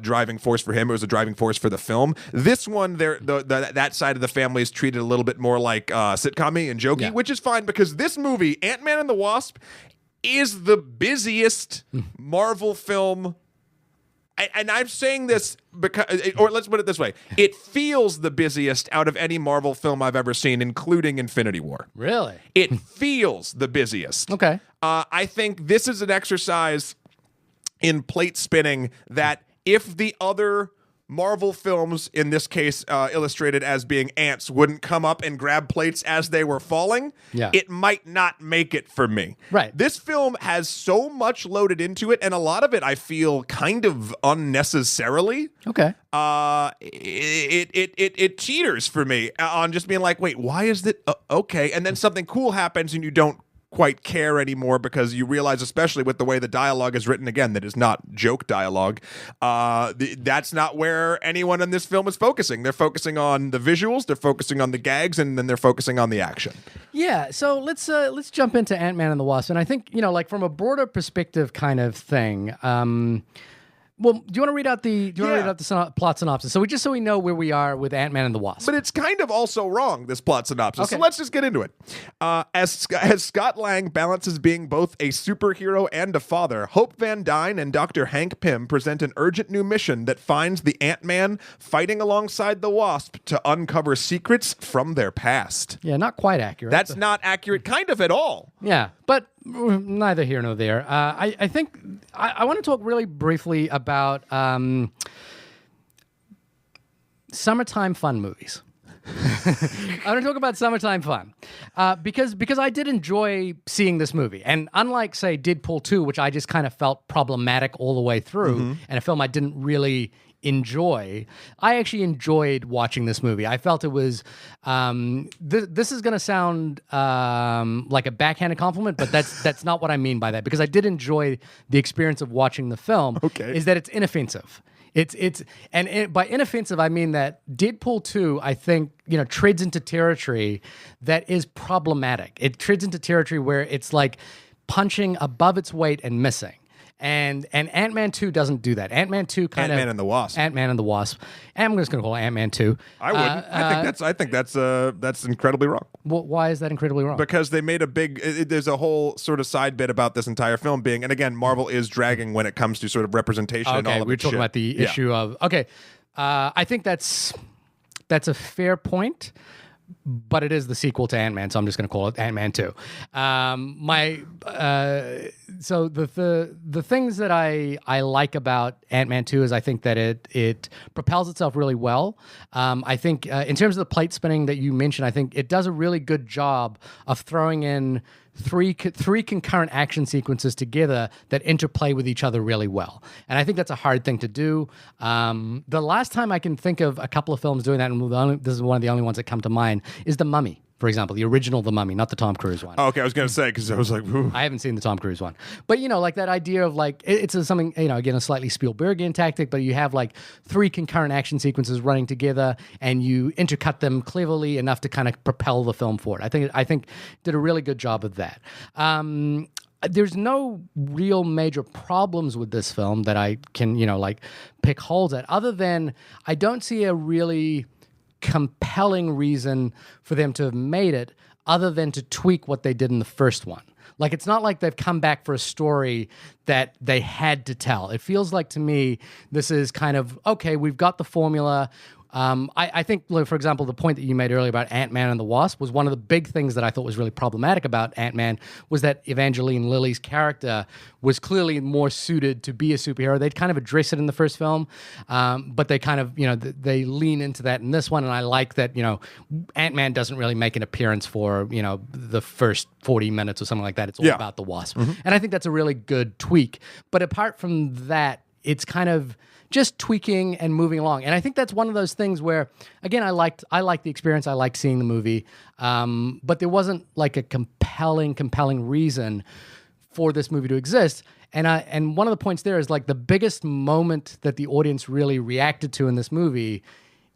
driving force for him, it was a driving force for the film. This one, that side of the family is treated a little bit more like sitcom-y and jokey, which is fine, because this movie, Ant-Man and the Wasp, is the busiest Marvel film. And I'm saying this because, or let's put it this way, it feels the busiest out of any Marvel film I've ever seen, including Infinity War. Really? It feels the busiest. Okay. I think this is an exercise in plate spinning that if the other Marvel films, in this case illustrated as being ants, wouldn't come up and grab plates as they were falling, it might not make it for me. Right. This film has so much loaded into it, and a lot of it I feel kind of unnecessarily. Okay. It teeters for me on just being like, wait, why is that? Okay. And then something cool happens and you don't quite care anymore, because you realize, especially with the way the dialogue is written, again, that is not joke dialogue, that's not where anyone in this film is focusing. They're focusing on the visuals, they're focusing on the gags, and then they're focusing on the action. Yeah, so let's jump into Ant-Man and the Wasp. And I think, like from a broader perspective kind of thing, well, do you want to read out the plot synopsis? So we know where we are with Ant-Man and the Wasp. But it's kind of also wrong, this plot synopsis. Okay. So let's just get into it. As Scott Lang balances being both a superhero and a father, Hope Van Dyne and Dr. Hank Pym present an urgent new mission that finds the Ant-Man fighting alongside the Wasp to uncover secrets from their past. Yeah, not quite accurate. That's not accurate kind of at all. Yeah, but neither here nor there. I think I want to talk really briefly about summertime fun movies. I want to talk about summertime fun because I did enjoy seeing this movie. And unlike, say, Deadpool 2, which I just kind of felt problematic all the way through, and a film I didn't really enjoy, I actually enjoyed watching this movie. I felt it was this is going to sound like a backhanded compliment, but that's not what I mean by that, because I did enjoy the experience of watching the film. Okay. Is that it's inoffensive. By inoffensive, I mean that Deadpool 2, I think, treads into territory that is problematic. It treads into territory where it's like punching above its weight and missing. And Ant-Man 2 doesn't do that. Ant-Man 2 kind of... Ant-Man and the Wasp. Ant-Man and the Wasp. And I'm just going to call it Ant-Man 2. I wouldn't. I think that's incredibly wrong. Well, why is that incredibly wrong? Because they made a big... there's a whole sort of side bit about this entire film being... And again, Marvel is dragging when it comes to sort of representation and all of we're its talking shit. about the issue of... Okay, I think that's a fair point. But it is the sequel to Ant-Man, so I'm just going to call it Ant-Man 2. So the things that I like about Ant-Man 2 is I think that it propels itself really well. I think in terms of the plate spinning that you mentioned, I think it does a really good job of throwing in three concurrent action sequences together that interplay with each other really well. And I think that's a hard thing to do. The last time I can think of a couple of films doing that, and this is one of the only ones that come to mind, is The Mummy, for example, the original The Mummy, not the Tom Cruise one. Oh, okay, I was going to say, because I was like, ooh. I haven't seen the Tom Cruise one. But, like that idea of like, it's something, again, a slightly Spielbergian tactic, but you have like three concurrent action sequences running together and you intercut them cleverly enough to kind of propel the film forward. I think did a really good job of that. There's no real major problems with this film that I can, like pick holes at, other than I don't see a really compelling reason for them to have made it other than to tweak what they did in the first one. Like, it's not like they've come back for a story that they had to tell. It feels like, to me, this is kind of, okay, we've got the formula. I think, look, for example, the point that you made earlier about Ant-Man and the Wasp was one of the big things that I thought was really problematic about Ant-Man was that Evangeline Lilly's character was clearly more suited to be a superhero. They'd kind of address it in the first film, but they kind of, they lean into that in this one. And I like that, Ant-Man doesn't really make an appearance for, the first 40 minutes or something like that. It's all about the Wasp. And I think that's a really good tweak. But apart from that, it's kind of just tweaking and moving along. And I think that's one of those things where, again, I liked the experience. I liked seeing the movie. But there wasn't like a compelling reason for this movie to exist. And one of the points there is like the biggest moment that the audience really reacted to in this movie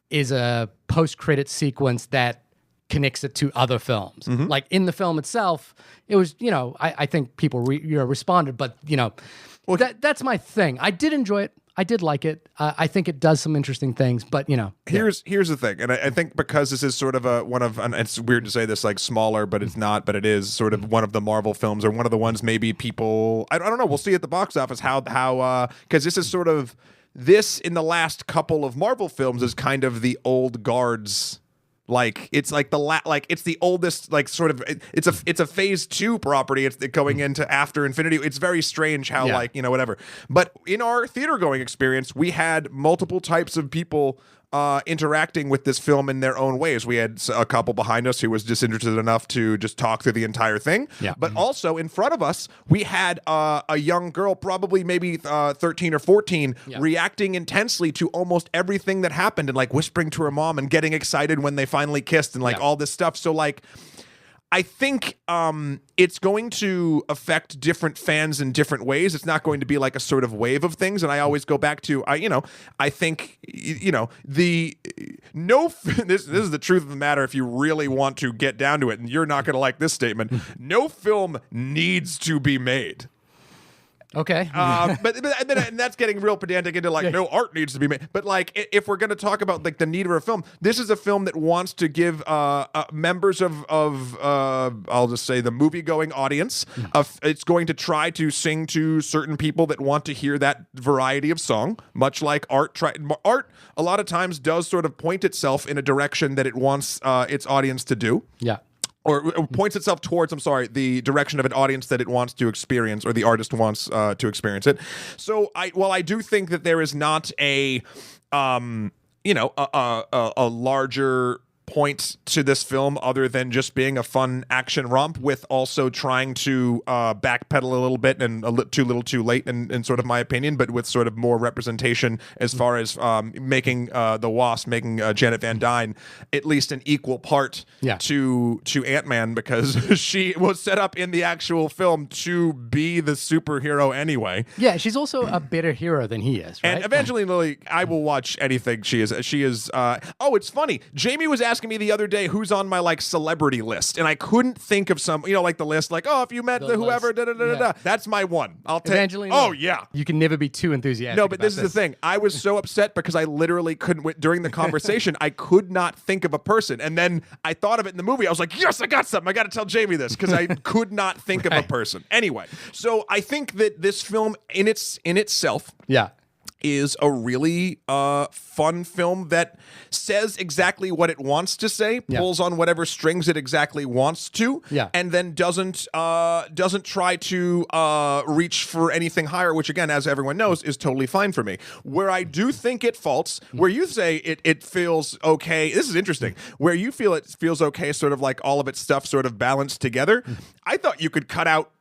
is a post-credit sequence that connects it to other films. Like in the film itself, it was, I think people responded, but well, that's my thing. I did enjoy it. I did like it. I think it does some interesting things, but here's the thing, and I think because this is sort of and it's weird to say this like smaller, but it's not, but it is sort of one of the Marvel films or one of the ones maybe people I don't know. We'll see at the box office how because this is sort of this in the last couple of Marvel films is kind of the old guards. Like it's like it's the oldest sort of it's a phase 2 property. It's going into after Infinity. It's very strange how whatever. But in our theater going experience, we had multiple types of people interacting with this film in their own ways. We had a couple behind us who was disinterested enough to just talk through the entire thing. Yeah. But also in front of us, we had a young girl, probably maybe 13 or 14, reacting intensely to almost everything that happened and like whispering to her mom and getting excited when they finally kissed and like all this stuff. So like, I think it's going to affect different fans in different ways. It's not going to be like a sort of wave of things. And I always go back to, I think, this is the truth of the matter if you really want to get down to it. And you're not going to like this statement. No film needs to be made. Okay. But and that's getting real pedantic into like no art needs to be made. But like if we're going to talk about like the need of a film, this is a film that wants to give members of I'll just say the movie-going audience. It's going to try to sing to certain people that want to hear that variety of song, much like art. Art a lot of times does sort of point itself in a direction that it wants its audience to do. Yeah. Or points itself towards, the direction of an audience that it wants to experience, or the artist wants to experience it. So, while I do think that there is not a larger point to this film other than just being a fun action romp with also trying to backpedal a little bit and too little too late in sort of my opinion, but with sort of more representation as far as making the Wasp, making Janet Van Dyne at least an equal part to Ant-Man, because she was set up in the actual film to be the superhero anyway. Yeah, she's also a better hero than he is, right? And Evangeline Lilly, I will watch anything she is. It's funny. Jamie was asking me the other day who's on my like celebrity list, and I couldn't think of some, like the list, like, if you met the whoever, that's my one. I'll take Evangeline. Yeah. You can never be too enthusiastic. No, but this is the thing. I was so upset because I literally couldn't during the conversation. I could not think of a person, and then I thought of it in the movie. I was like, yes, I got something. I got to tell Jamie this because I could not think of a person. Anyway, so I think that this film in itself, is a really fun film that says exactly what it wants to say, pulls on whatever strings it exactly wants to, and then doesn't try to reach for anything higher, which again, as everyone knows, is totally fine for me. Where I do think it faults, where you say it feels okay, this is interesting, where you feel it feels okay, sort of like all of its stuff sort of balanced together, I thought you could cut out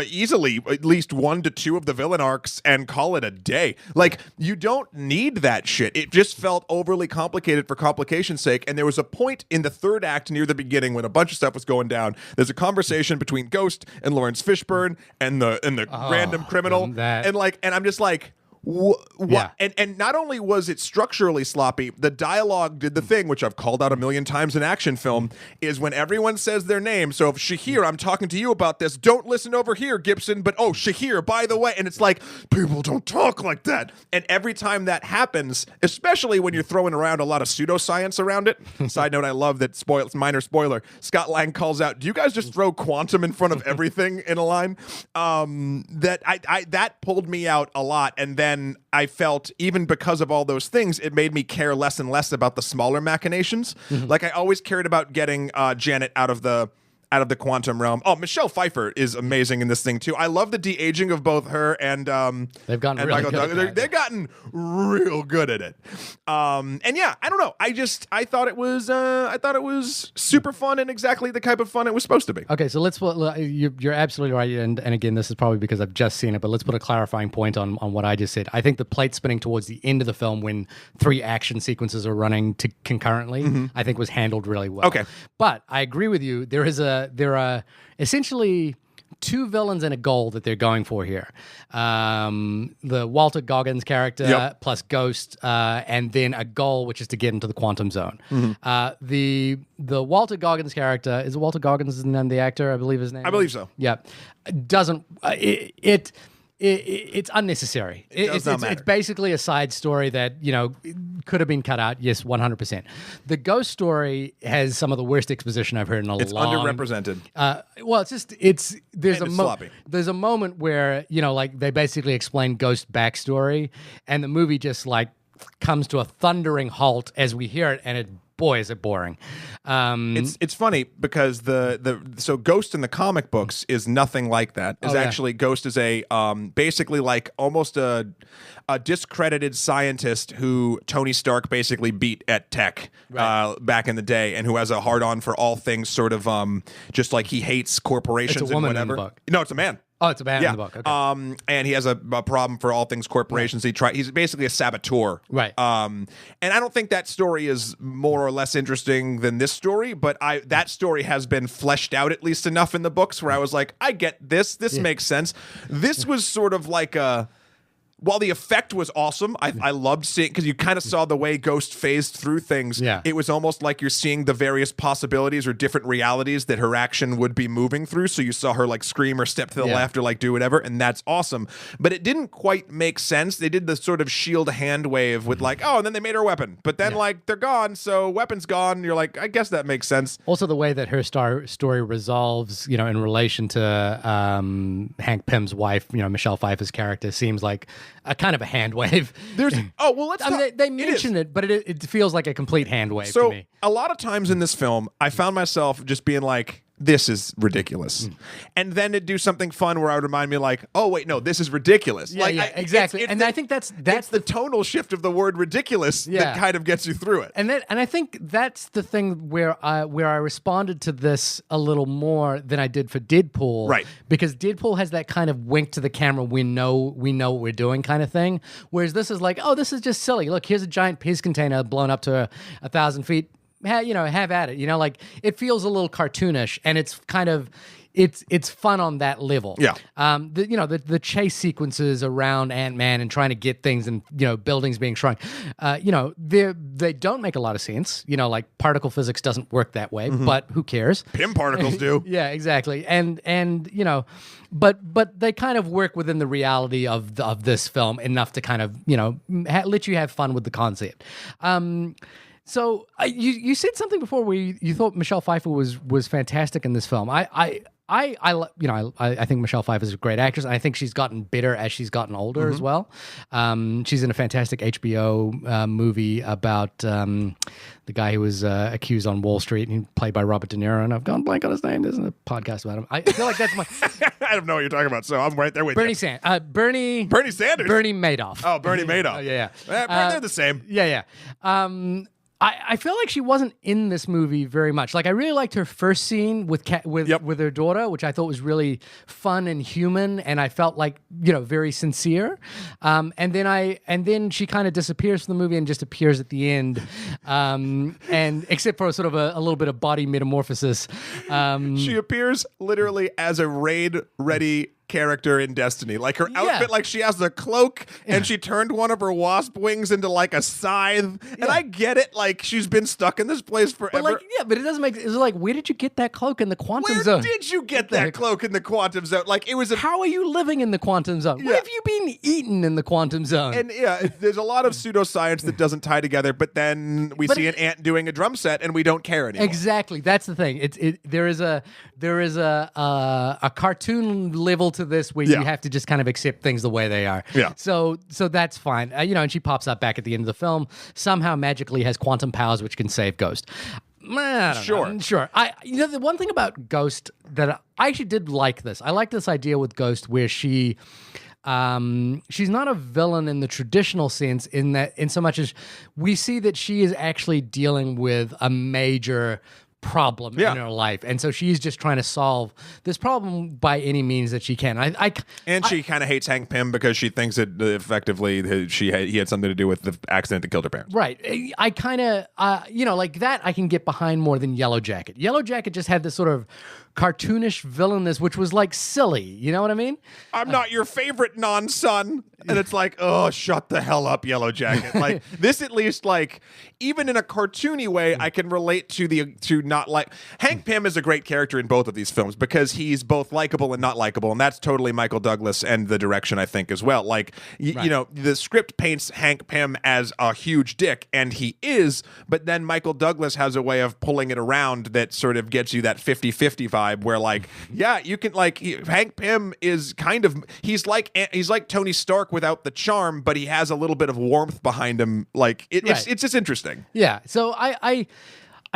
easily at least 1 to 2 of the villain arcs and call it a day. Like, you don't need that shit. It just felt overly complicated for complication's sake, and there was a point in the third act near the beginning when a bunch of stuff was going down. There's a conversation between Ghost and Lawrence Fishburne and the random criminal, and I'm just like, what? And not only was it structurally sloppy, the dialogue did the thing, which I've called out a million times in action film, is when everyone says their name. So if Shahir, I'm talking to you about this, don't listen over here, Gibson, but Shahir, by the way. And it's like, people don't talk like that. And every time that happens, especially when you're throwing around a lot of pseudoscience around it, side note, I love that, minor spoiler, Scott Lang calls out, do you guys just throw quantum in front of everything in a line? That pulled me out a lot. And then then I felt, even because of all those things, it made me care less and less about the smaller machinations. Like, I always cared about getting Janet out of the quantum realm. Oh, Michelle Pfeiffer is amazing in this thing too. I love the de-aging of both her and they've gotten really Michael good Douglas. at that. They've gotten real good at it. And yeah, I don't know. I thought it was super fun and exactly the type of fun it was supposed to be. Okay, so you're absolutely right, and again, this is probably because I've just seen it, but let's put a clarifying point on what I just said. I think the plate spinning towards the end of the film when 3 action sequences are running concurrently, I think was handled really well. Okay. But I agree with you. There are essentially 2 villains and a goal that they're going for here. The Walter Goggins character plus Ghost, and then a goal which is to get into the quantum zone. The Walter Goggins character, is it Walter Goggins is the name of the actor? I believe his name. I believe so. Yeah, doesn't it's unnecessary. It's basically a side story that, could have been cut out. Yes, 100%. The Ghost story has some of the worst exposition I've heard in a long. It's underrepresented. Well, there's a moment where they basically explain Ghost backstory, and the movie just comes to a thundering halt as we hear it, and boy, is it boring. It's funny because so Ghost in the comic books is nothing like that. Actually, Ghost is a basically almost a discredited scientist who Tony Stark basically beat at tech back in the day, and who has a hard on for all things sort of just like he hates corporations it's a woman and whatever. In the book. No, it's a man. Oh, it's a man in the book. Okay. And he has a problem for all things corporations. He's basically a saboteur. Right. And I don't think that story is more or less interesting than this story, but that story has been fleshed out at least enough in the books where I was like, I get this. This makes sense. This was sort of like while the effect was awesome, I loved seeing, because you kind of saw the way Ghost phased through things. Yeah. It was almost like you're seeing the various possibilities or different realities that her action would be moving through. So you saw her scream or step to the left or do whatever, and that's awesome. But it didn't quite make sense. They did the sort of S.H.I.E.L.D. hand wave with and then they made her weapon. But then they're gone, so weapon's gone. You're like, I guess that makes sense. Also, the way that her story resolves, in relation to Hank Pym's wife, Michelle Pfeiffer's character, seems like a kind of a hand wave. There's they mention it, but it feels like a complete hand wave to me. A lot of times in this film, I found myself just being like, this is ridiculous. And then it'd do something fun where I would remind me oh, wait, no, this is ridiculous. Exactly. I think that's the tonal shift of the word ridiculous that kind of gets you through it. And I think that's the thing where I responded to this a little more than I did for Deadpool. Right. Because Deadpool has that kind of wink to the camera, we know what we're doing kind of thing. Whereas this is this is just silly. Look, here's a giant piece container blown up to 1,000 feet. Have at it. It feels a little cartoonish, and it's kind of it's fun on that level. Yeah. The chase sequences around Ant-Man and trying to get things and buildings being shrunk. They don't make a lot of sense. Particle physics doesn't work that way, but who cares? Pym particles do. Yeah, exactly. And but they kind of work within the reality of this film enough to kind of let you have fun with the concept. So you said something before where you thought Michelle Pfeiffer was fantastic in this film. I think Michelle Pfeiffer is a great actress. And I think she's gotten better as she's gotten older as well. She's in a fantastic HBO movie about the guy who was accused on Wall Street and played by Robert De Niro. And I've gone blank on his name. There's a podcast about him. I feel like that's my. I don't know what you're talking about, so I'm right there with Bernie you. Bernie Sanders. Bernie Madoff. Oh, Bernie Madoff. Yeah. They're the same. Yeah. I feel like she wasn't in this movie very much. I really liked her first scene with her daughter, which I thought was really fun and human, and I felt very sincere. And then she kind of disappears from the movie and just appears at the end, and except for sort of a little bit of body metamorphosis. She appears literally as a raid-ready character in Destiny. Her outfit, she has a cloak and she turned one of her wasp wings into a scythe. And I get it, she's been stuck in this place forever. But it doesn't make it's where did you get that cloak in the quantum zone? Where did you get that cloak in the quantum zone? It was how are you living in the quantum zone? What have you been eaten in the quantum zone? And there's a lot of pseudoscience that doesn't tie together, but then we see an ant doing a drum set and we don't care anymore. Exactly. That's the thing. There is a there is a cartoon level to this where Yeah. you have to just kind of accept things the way they are. Yeah. So that's fine. And she pops up back at the end of the film. Somehow magically has quantum powers which can save Ghost. I don't know. Sure. The one thing about Ghost that I actually did like this. I like this idea with Ghost where she's not a villain in the traditional sense in so much as we see that she is actually dealing with a major problem in her life, and so she's just trying to solve this problem by any means that she can. She kind of hates Hank Pym because she thinks that effectively he had something to do with the accident that killed her parents. Right. I kind of like that I can get behind more than Yellow Jacket. Yellow Jacket just had this sort of cartoonish villainous, which was like silly. You know what I mean? I'm not your favorite non-son. And it's like, oh, shut the hell up, Yellow Jacket. Like this, at least, like even in a cartoony way, I can relate to not like Hank Pym is a great character in both of these films because he's both likable and not likable, and that's totally Michael Douglas and the direction I think as well. Like the script paints Hank Pym as a huge dick, and he is, but then Michael Douglas has a way of pulling it around that sort of gets you that 50-50 vibe where like, yeah, you can like Hank Pym is kind of he's like Tony Stark without the charm, but he has a little bit of warmth behind him. Like it's just interesting. Yeah. So I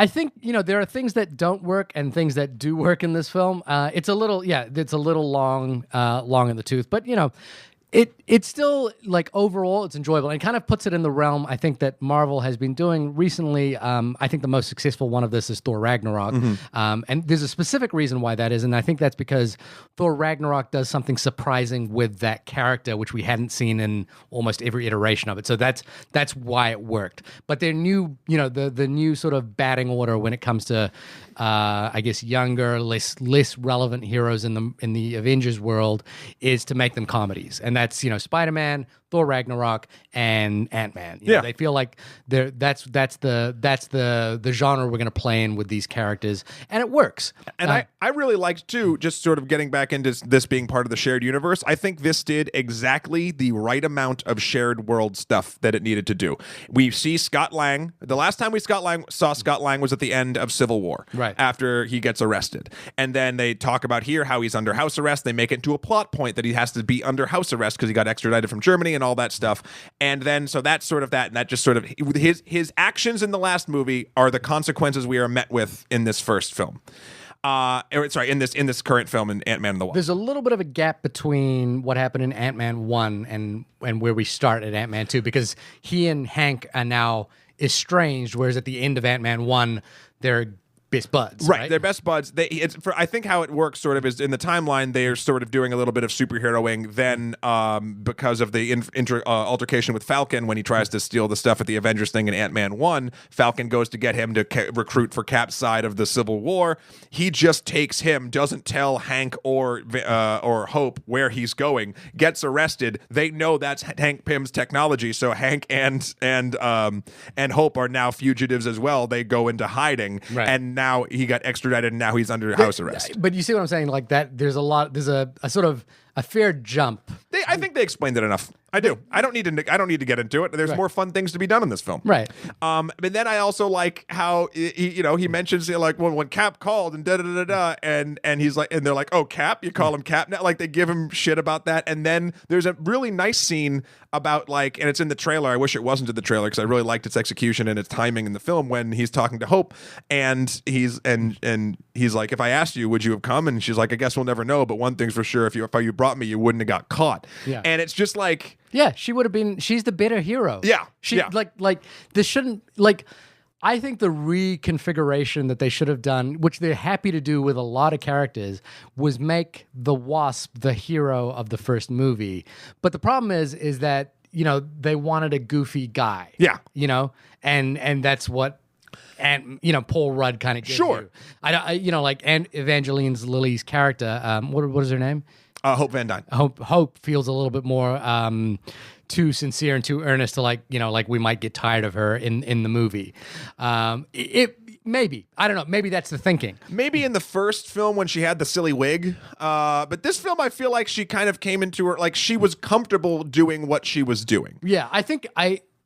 think there are things that don't work and things that do work in this film. It's a little long in the tooth, but it's still like overall it's enjoyable and kind of puts it in the realm I think that Marvel has been doing recently. I think the most successful one of this is Thor Ragnarok, and there's a specific reason why that is, and I think that's because Thor Ragnarok does something surprising with that character which we hadn't seen in almost every iteration of it. So that's why it worked. But their new the new sort of batting order when it comes to I guess younger, less relevant heroes in the Avengers world is to make them comedies, and that's Spider-Man, Thor Ragnarok, and Ant-Man. They feel like that's the genre we're going to play in with these characters, and it works. And I really liked too, just sort of getting back into this being part of the shared universe. I think this did exactly the right amount of shared world stuff that it needed to do. We see Scott Lang. The last time we saw Scott Lang was at the end of Civil War, right after he gets arrested, and then they talk about here how he's under house arrest. They make it into a plot point that he has to be under house arrest because he got extradited from Germany and all that stuff. And then so that's sort of that, and that just sort of his actions in the last movie are the consequences we are met with in this first film. In this current film in Ant-Man and the Wasp. There's a little bit of a gap between what happened in Ant-Man 1 and where we start at Ant-Man 2, because he and Hank are now estranged, whereas at the end of Ant-Man 1 they're best buds, right? They're best buds. I think how it works sort of is in the timeline they are sort of doing a little bit of superheroing then because of the altercation with Falcon when he tries to steal the stuff at the Avengers thing in Ant-Man 1. Falcon goes to get him to recruit for Cap's side of the Civil War. He just takes him, doesn't tell Hank or Hope where he's going, gets arrested. They know that's Hank Pym's technology, so Hank and Hope are now fugitives as well. They go into hiding, and now he got extradited and now he's under house arrest. But you see what I'm saying? Like that, there's a sort of a fair jump. I think they explained it enough. I do. I don't need to get into it. There's more fun things to be done in this film. Right. But then I also like how he mentions like when Cap called and and he's like, and they're like, oh, Cap, you call him Cap now? Like they give him shit about that. And then there's a really nice scene about like, and it's in the trailer. I wish it wasn't in the trailer because I really liked its execution and its timing in the film when he's talking to Hope and he's like, if I asked you, would you have come? And she's like, I guess we'll never know. But one thing's for sure, if you brought me, you wouldn't have got caught. Yeah. And it's just like, yeah, she would have been. She's the better hero. Yeah, like this shouldn't like. I think the reconfiguration that they should have done, which they're happy to do with a lot of characters, was make the Wasp the hero of the first movie. But the problem is that they wanted a goofy guy. Yeah, and that's what. And Paul Rudd kind of gives you. And Evangeline Lilly's character. What is her name? Hope Van Dyne. Hope feels a little bit more too sincere and too earnest to like we might get tired of her in the movie. Maybe. I don't know. Maybe that's the thinking. Maybe in the first film when she had the silly wig. But this film, I feel like she kind of came into her, like she was comfortable doing what she was doing. Yeah, I think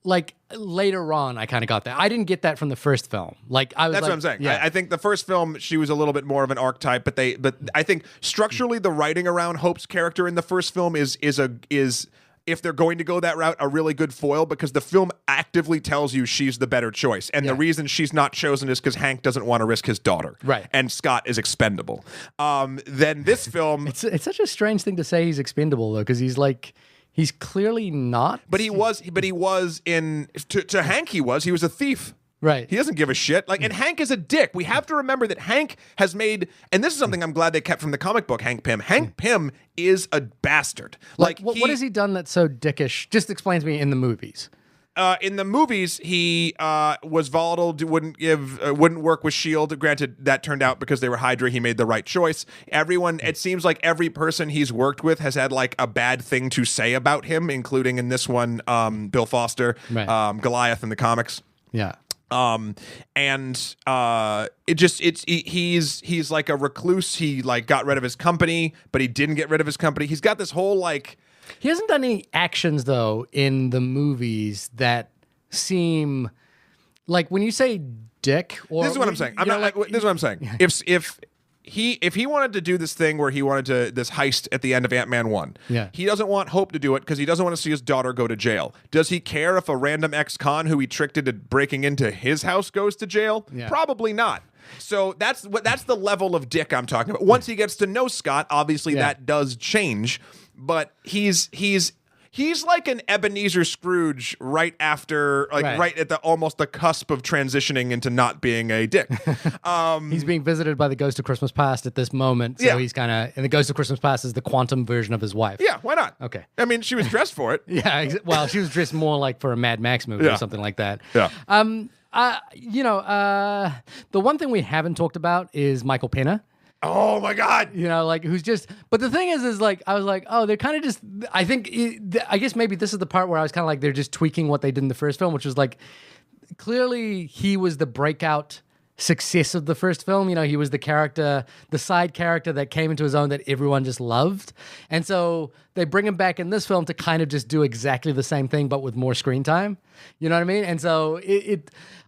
like later on, I kind of got that. I didn't get that from the first film. Like I was. That's like, what I'm saying. Yeah. I think the first film, she was a little bit more of an archetype, but I think structurally the writing around Hope's character in the first film is if they're going to go that route, a really good foil, because the film actively tells you she's the better choice. And the reason she's not chosen is because Hank doesn't want to risk his daughter. Right. And Scott is expendable. Then this film... It's such a strange thing to say he's expendable, though, because he's clearly not. But he was in... To Hank, he was a thief. Right. He doesn't give a shit. Like, and Hank is a dick. We have to remember that Hank has made, and this is something I'm glad they kept from the comic book, Hank Pym. Hank Pym is a bastard. Like what has he done that's so dickish? Just explain to me in the movies. In the movies, he was volatile, wouldn't work with S.H.I.E.L.D. Granted, that turned out because they were Hydra. He made the right choice. It seems like every person he's worked with has had like a bad thing to say about him, including in this one, Bill Foster, Right. Goliath in the comics. Yeah. He's like a recluse. He like got rid of his company, but he didn't get rid of his company. He's got this whole like... He hasn't done any actions, though, in the movies that seem like when you say dick or... This is what I'm saying. This is what I'm saying. If he wanted to do this thing where he wanted to this heist at the end of Ant-Man 1, he doesn't want Hope to do it because he doesn't want to see his daughter go to jail. Does he care if a random ex-con who he tricked into breaking into his house goes to jail? Yeah. Probably not. So that's the level of dick I'm talking about. Once he gets to know Scott, obviously that does change, but he's like an Ebenezer Scrooge right after, right at the almost the cusp of transitioning into not being a dick. He's being visited by the Ghost of Christmas Past at this moment, so he's kind of, and the Ghost of Christmas Past is the quantum version of his wife. Yeah, why not? Okay. I mean, she was dressed for it. Well, she was dressed more like for a Mad Max movie or something like that. Yeah. The one thing we haven't talked about is Michael Pena. Oh my God! Who's just. But the thing is like I was like, oh, they're kind of just. I guess maybe this is the part where I was kind of like they're just tweaking what they did in the first film, which was like clearly he was the breakout success of the first film. He was the side character that came into his own that everyone just loved, and so they bring him back in this film to kind of just do exactly the same thing but with more screen time. You know what I mean? And so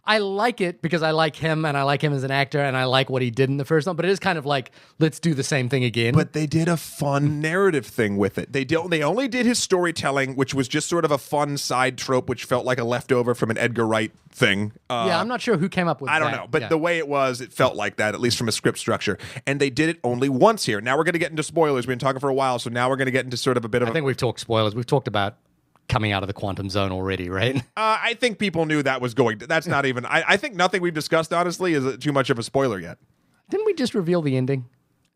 I like it because I like him and I like him as an actor and I like what he did in the first one, but it is kind of like, let's do the same thing again. But they did a fun narrative thing with it. They only did his storytelling, which was just sort of a fun side trope, which felt like a leftover from an Edgar Wright thing. I'm not sure who came up with that. I don't know, but the way it felt like that, at least from a script structure. And they did it only once here. Now we're going to get into spoilers. We've been talking for a while, so now we're going to get into sort of a bit of I think we've talked spoilers. We've talked about coming out of the quantum zone already, right? I think people knew that was going to. That's not even... I think nothing we've discussed, honestly, is too much of a spoiler yet. Didn't we just reveal the ending?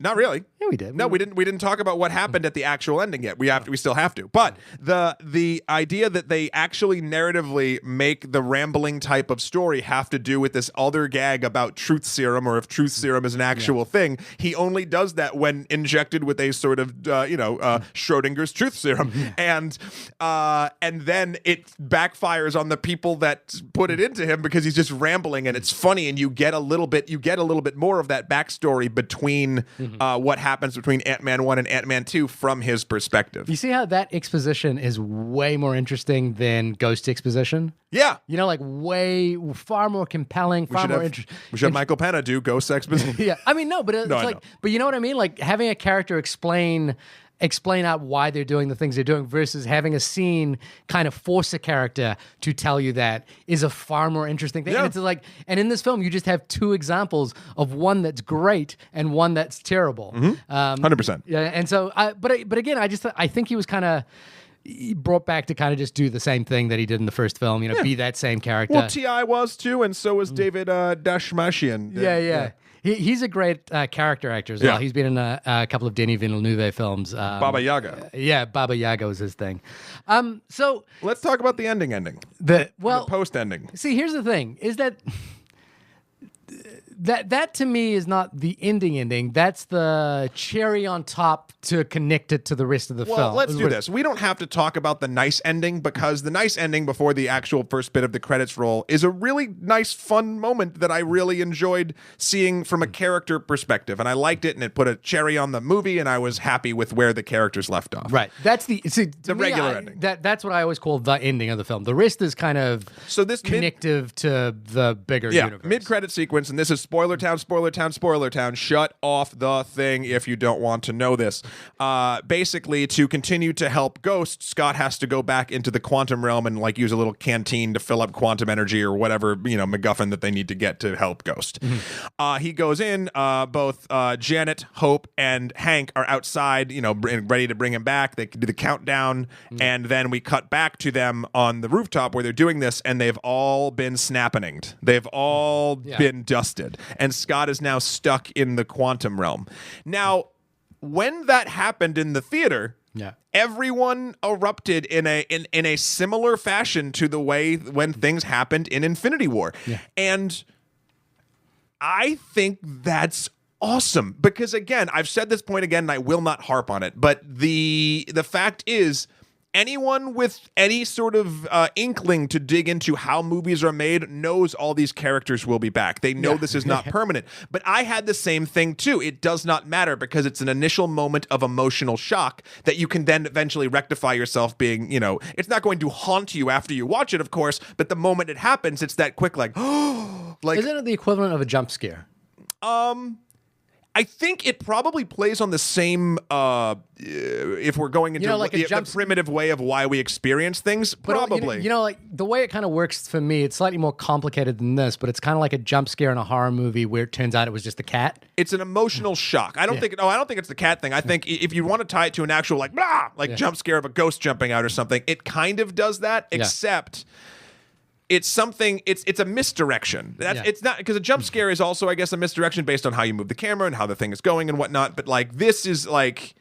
Not really. Yeah, we did. No, we didn't. We didn't talk about what happened at the actual ending yet. We still have to. But the idea that they actually narratively make the rambling type of story have to do with this other gag about truth serum, or if truth serum is an actual thing, he only does that when injected with a sort of Schrodinger's truth serum, and then it backfires on the people that put it into him because he's just rambling and it's funny, and you get a little bit more of that backstory between. What happens between Ant-Man 1 and Ant-Man 2 from his perspective. You see how that exposition is way more interesting than Ghost exposition? Yeah. Far more compelling, far more interesting. We should have Michael Pena do Ghost exposition. Yeah. I mean, no, but it's but you know what I mean? Like having a character explain out why they're doing the things they're doing versus having a scene kind of force a character to tell you that is a far more interesting thing. Yeah. And it's and in this film, you just have two examples of one that's great and one that's terrible. 100%. Yeah. And so, but again, I think he was kind of brought back to kind of just do the same thing that he did in the first film, be that same character. Well, T.I. was too, and so was David Dashmashian. Yeah. He's a great character actor as well. He's been in a couple of Denis Villeneuve films. Baba Yaga. Baba Yaga was his thing. So let's talk about the ending. The post-ending. See, here's the thing, is that that to me is not the ending. That's the cherry on top to connect it to the rest of the film. Well, let's do this. We don't have to talk about the nice ending, because the nice ending before the actual first bit of the credits roll is a really nice, fun moment that I really enjoyed seeing from a character perspective. And I liked it, and it put a cherry on the movie, and I was happy with where the characters left off. Right. That's the regular ending. That's what I always call the ending of the film. The rest is kind of connective to the bigger universe. Mid-credit sequence, and this is spoiler town, spoiler town, spoiler town. Shut off the thing if you don't want to know this. Basically, to continue to help Ghost, Scott has to go back into the quantum realm and like use a little canteen to fill up quantum energy or whatever, MacGuffin that they need to get to help Ghost. He goes in. Both Janet, Hope, and Hank are outside, ready to bring him back. They do the countdown, and then we cut back to them on the rooftop where they're doing this, and they've all been snapping. They've all been dusted, and Scott is now stuck in the quantum realm. Now, when that happened in the theater, everyone erupted in a similar fashion to the way when things happened in Infinity War. And I think that's awesome, because again, I've said this point again and I will not harp on it, but the fact is, anyone with any sort of inkling to dig into how movies are made knows all these characters will be back. They know this is not permanent. But I had the same thing too. It does not matter, because it's an initial moment of emotional shock that you can then eventually rectify yourself being, it's not going to haunt you after you watch it, of course, but the moment it happens, it's that quick, like, Isn't it the equivalent of a jump scare? I think it probably plays on the same, if we're going into the primitive way of why we experience things, probably. Like the way it kind of works for me, it's slightly more complicated than this, but it's kind of like a jump scare in a horror movie where it turns out it was just a cat. It's an emotional shock. I don't think it's the cat thing. I think if you want to tie it to an actual jump scare of a ghost jumping out or something, it kind of does that, except it's something. It's a misdirection. It's not, because a jump scare is also, I guess, a misdirection based on how you move the camera and how the thing is going and whatnot. But like this is like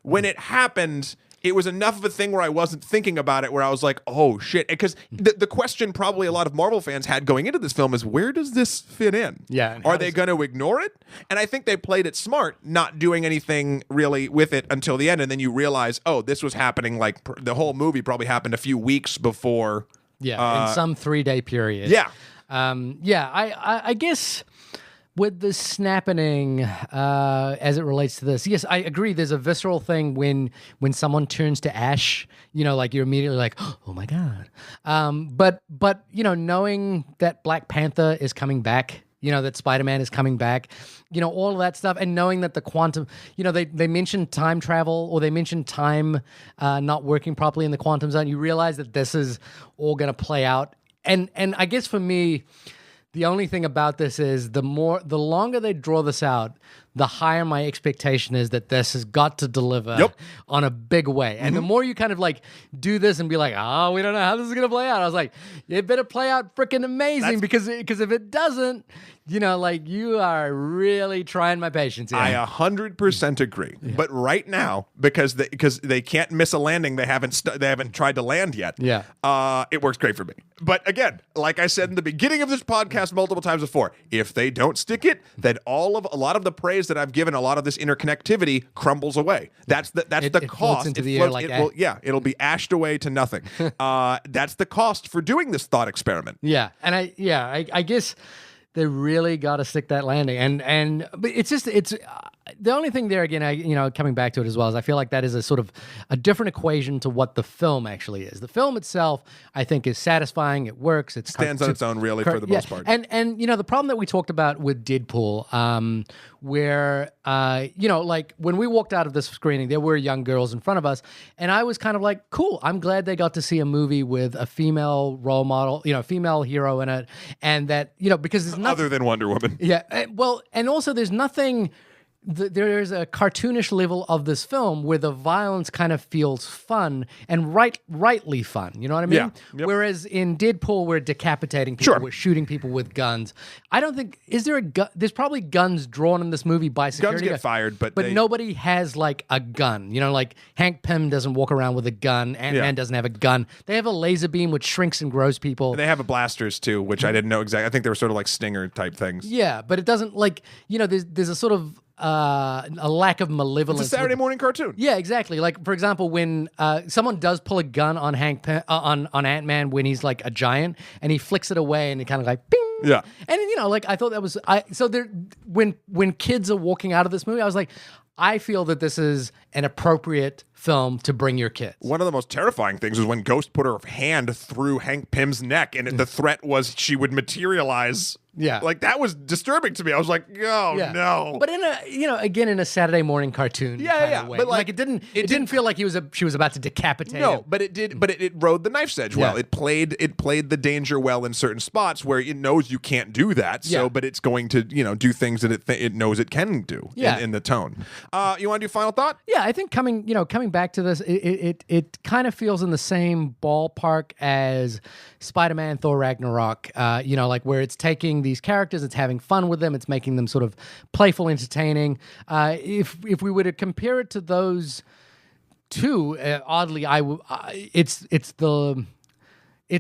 when it happened, it was enough of a thing where I wasn't thinking about it, where I was like, oh shit. Because the question probably a lot of Marvel fans had going into this film is, where does this fit in? Are they going to ignore it? And I think they played it smart, not doing anything really with it until the end. And then you realize, oh, this was happening, like the whole movie probably happened a few weeks before. In some 3-day period. I guess with the snapping, as it relates to this, yes, I agree. There's a visceral thing when someone turns to ash. Like you're immediately like, oh my god. But knowing that Black Panther is coming back, that Spider-Man is coming back, all of that stuff, and knowing that the quantum, they mentioned time travel, or they mentioned time not working properly in the quantum zone. You realize that this is all going to play out. And I guess for me, the only thing about this is the longer they draw this out, the higher my expectation is that this has got to deliver on a big way. And the more you kind of like do this and be like, oh, we don't know how this is going to play out. I was like, it better play out freaking amazing, because if it doesn't, you are really trying my patience here. I 100% agree. But right now, because they can't miss a landing, they haven't tried to land yet. It works great for me. But again, like I said in the beginning of this podcast multiple times before, if they don't stick it, then a lot of the praise that I've given, a lot of this interconnectivity crumbles away. That's the cost. Floats into the air it'll be ashed away to nothing. That's the cost for doing this thought experiment. And I guess they really got to stick that landing, but it's the only thing there again, coming back to it as well, is I feel like that is a sort of a different equation to what the film actually is. The film itself, I think, is satisfying. It works. It stands on its own, really, for the most part. And the problem that we talked about with Deadpool, where like when we walked out of this screening, there were young girls in front of us, and I was kind of like, cool. I'm glad they got to see a movie with a female role model, female hero in it, and that because there's nothing other than Wonder Woman. And also there's nothing there's a cartoonish level of this film where the violence kind of feels fun and rightly fun. You know what I mean? Yeah. Yep. Whereas in Deadpool, we're decapitating people, we're shooting people with guns. I don't think there's probably guns drawn in this movie by security. Guns get fired, but nobody has like a gun. You know, like Hank Pym doesn't walk around with a gun. Ant-Man doesn't have a gun. They have a laser beam which shrinks and grows people. They have a blasters too, which I didn't know exactly. I think they were sort of like Stinger type things. Yeah, but it doesn't like, you know, there's a sort of a lack of malevolence. It's a Saturday morning cartoon. Yeah, exactly. Like, for example, when someone does pull a gun on on Ant-Man when he's like a giant, and he flicks it away, and it kind of like, bing. Yeah. And you know, like I thought that was so there when kids are walking out of this movie, I was like, I feel that this is an appropriate film to bring your kids. One of the most terrifying things was when Ghost put her hand through Hank Pym's neck, and the threat was she would materialize. Yeah. Like, that was disturbing to me. I was like, oh, no. But in a, you know, again, in a Saturday morning cartoon kind of way. But like, it didn't feel like she was about to decapitate him. But it did, but it rode the knife's edge well. It played the danger well in certain spots where it knows you can't do that. So, but it's going to, you know, do things that it knows it can do in the tone. You want to do final thought? Yeah, I think coming back to this, it kind of feels in the same ballpark as Spider-Man, Thor Ragnarok, you know, like where it's taking these characters, it's having fun with them, it's making them sort of playful, entertaining. If we were to compare it to those two, oddly, it's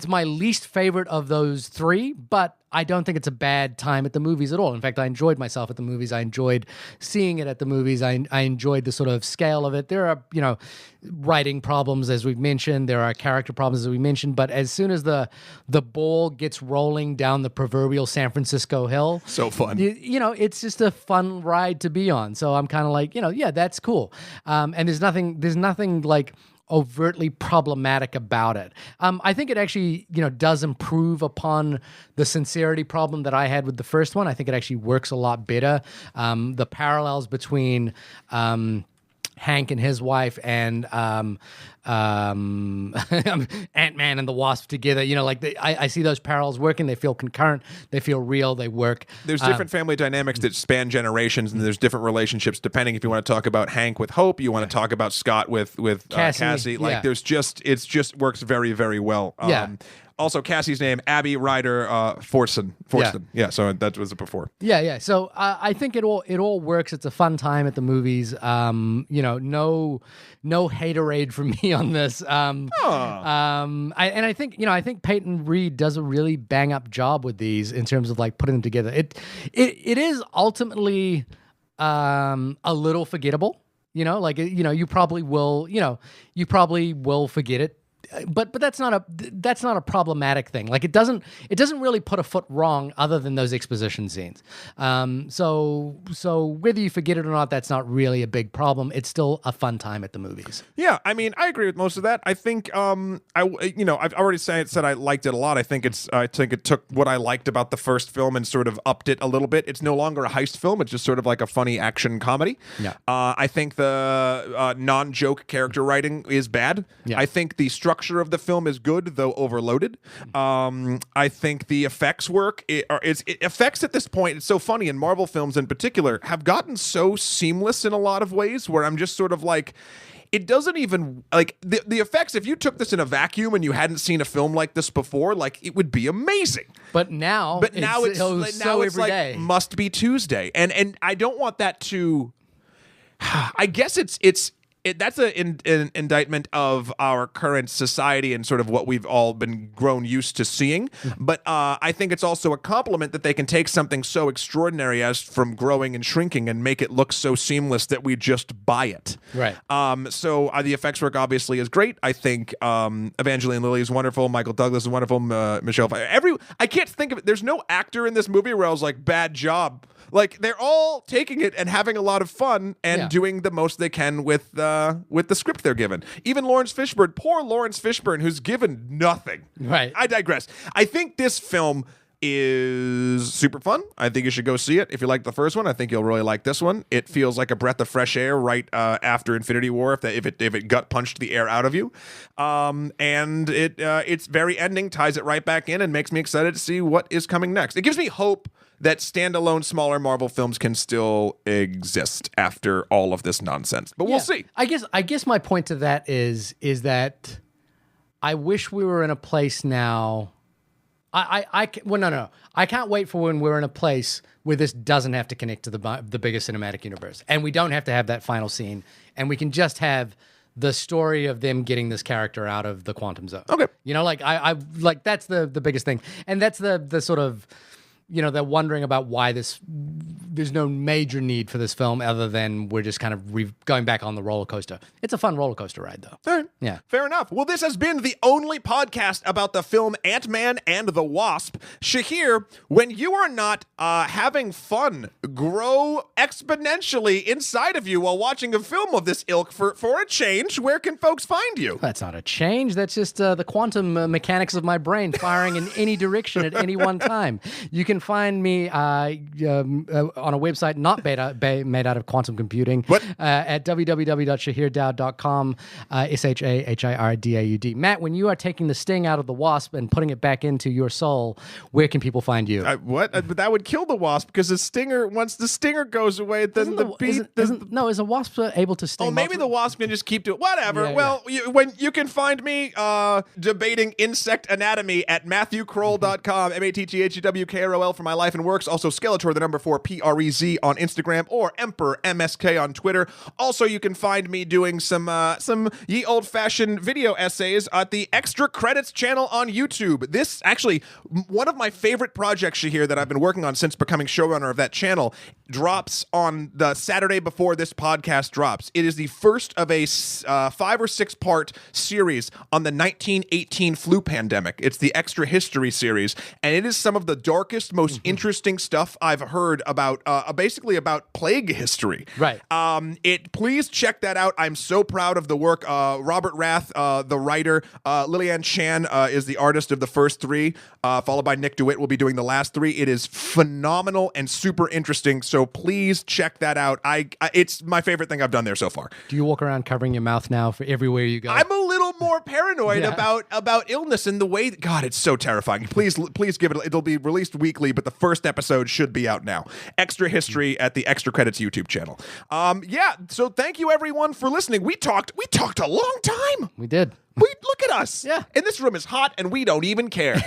my least favorite of those three, but I don't think it's a bad time at the movies at all. In fact, I enjoyed myself at the movies. I enjoyed seeing it at the movies. I enjoyed the sort of scale of it. There are, you know, writing problems, as we've mentioned. There are character problems, as we mentioned. But as soon as the ball gets rolling down the proverbial San Francisco hill, so fun. You know, it's just a fun ride to be on. So I'm kind of like, you know, yeah, that's cool. And there's nothing like overtly problematic about it. I think it actually, you know, does improve upon the sincerity problem that I had with the first one. I think it actually works a lot better. The parallels between Hank and his wife and Ant-Man and the Wasp together, you know, like I see those parallels working. They feel concurrent. They feel real. They work. There's different family dynamics that span generations, and there's different relationships depending if you want to talk about Hank with Hope, you want to talk about Scott with Cassie. Like it's just works very, very well. Also, Cassie's name, Abby Ryder Forson. Yeah, so that was it before. Yeah. So I think it all works. It's a fun time at the movies. You know, no haterade from me on this. I think, you know, I think Peyton Reed does a really bang up job with these in terms of like putting them together. It is ultimately a little forgettable. You know, like, you know, you probably will forget it. But that's not a problematic thing. Like it doesn't really put a foot wrong other than those exposition scenes. So whether you forget it or not, that's not really a big problem. It's still a fun time at the movies. Yeah, I mean, I agree with most of that. I think I've already said I liked it a lot. I think it took what I liked about the first film and sort of upped it a little bit. It's no longer a heist film. It's just sort of like a funny action comedy. Yeah. I think the non-joke character writing is bad. Yeah. I think the structure of the film is good, though overloaded. I think the effects work. Effects at this point, it's so funny, in Marvel films in particular, have gotten so seamless in a lot of ways where I'm just sort of like, it doesn't even, like, the effects, if you took this in a vacuum and you hadn't seen a film like this before, like, it would be amazing. But now it's every day. Must be Tuesday. And I don't want that to, I guess that's an indictment of our current society and sort of what we've all been grown used to seeing. But I think it's also a compliment that they can take something so extraordinary as from growing and shrinking and make it look so seamless that we just buy it. Right. So the effects work obviously is great. I think Evangeline Lilly is wonderful. Michael Douglas is wonderful. Michelle Pfeiffer. I can't think of it. There's no actor in this movie where I was like, bad job. Like, they're all taking it and having a lot of fun and doing the most they can with the script they're given. Even Lawrence Fishburne, poor Lawrence Fishburne, who's given nothing. Right. I digress. I think this film is super fun. I think you should go see it. If you like the first one, I think you'll really like this one. It feels like a breath of fresh air right after Infinity War, if it gut punched the air out of you. And its very ending ties it right back in and makes me excited to see what is coming next. It gives me hope that standalone smaller Marvel films can still exist after all of this nonsense. But we'll see. I guess my point to that is that I wish we were in a place now. I can't wait for when we're in a place where this doesn't have to connect to the bigger cinematic universe, and we don't have to have that final scene, and we can just have the story of them getting this character out of the quantum zone. Okay, I that's the biggest thing, and that's the sort of. They're wondering about why there's no major need for this film other than we're just kind of going back on the roller coaster. It's a fun roller coaster ride, though. All right. Yeah. Fair enough. Well, this has been the only podcast about the film Ant-Man and the Wasp. Shahir, when you are not having fun, grow exponentially inside of you while watching a film of this ilk for a change, where can folks find you? That's not a change. That's just the quantum mechanics of my brain firing in any direction at any one time. You can find me on a website not made out of quantum computing at www.shahirdaud.com, SHAHIRDAUD. Matt, when you are taking the sting out of the wasp and putting it back into your soul, where can people find you? But that would kill the wasp, because once the stinger goes away, then is a wasp able to sting? Oh, maybe the wasp can just keep doing whatever. Yeah, when you can find me debating insect anatomy at MatthewKroll.com, MatthewKroll for my life and works. Also Skeletor, the number 4 PREZ on Instagram, or Emperor MSK on Twitter. Also, you can find me doing some ye old-fashioned video essays at the Extra Credits channel on YouTube. This actually one of my favorite projects, Shahir, that I've been working on since becoming showrunner of that channel, drops on the Saturday before this podcast drops. It is the first of a 5 or 6 part series on the 1918 flu pandemic. It's the Extra History series, and it is some of the darkest, most interesting stuff I've heard about, basically about plague history. Right. Please check that out. I'm so proud of the work. Robert Rath, the writer, Lillian Chan is the artist of the first 3, followed by Nick DeWitt will be doing the last 3. It is phenomenal and super interesting. So please check that out. It's my favorite thing I've done there so far. Do you walk around covering your mouth now for everywhere you go? I'm a little more paranoid about illness and the way God, it's so terrifying. Please give it. It'll be released weekly, but the first episode should be out now. Extra History at the Extra Credits YouTube channel. So thank you everyone for listening. We talked a long time. We did. Look at us. Yeah. And this room is hot and we don't even care.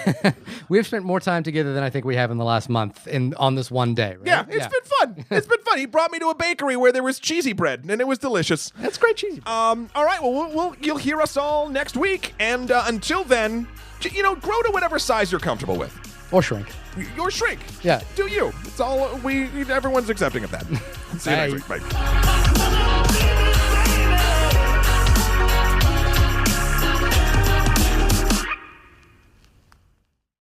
We've spent more time together than I think we have in the last month on this one day, right? Yeah, it's been fun. It's been fun. He brought me to a bakery where there was cheesy bread and it was delicious. That's great cheesy bread. All right, well, you'll hear us all next week, and until then, grow to whatever size you're comfortable with. Or shrink. Or shrink. Yeah. Do you. It's all everyone's accepting of that. See you next week. Bye.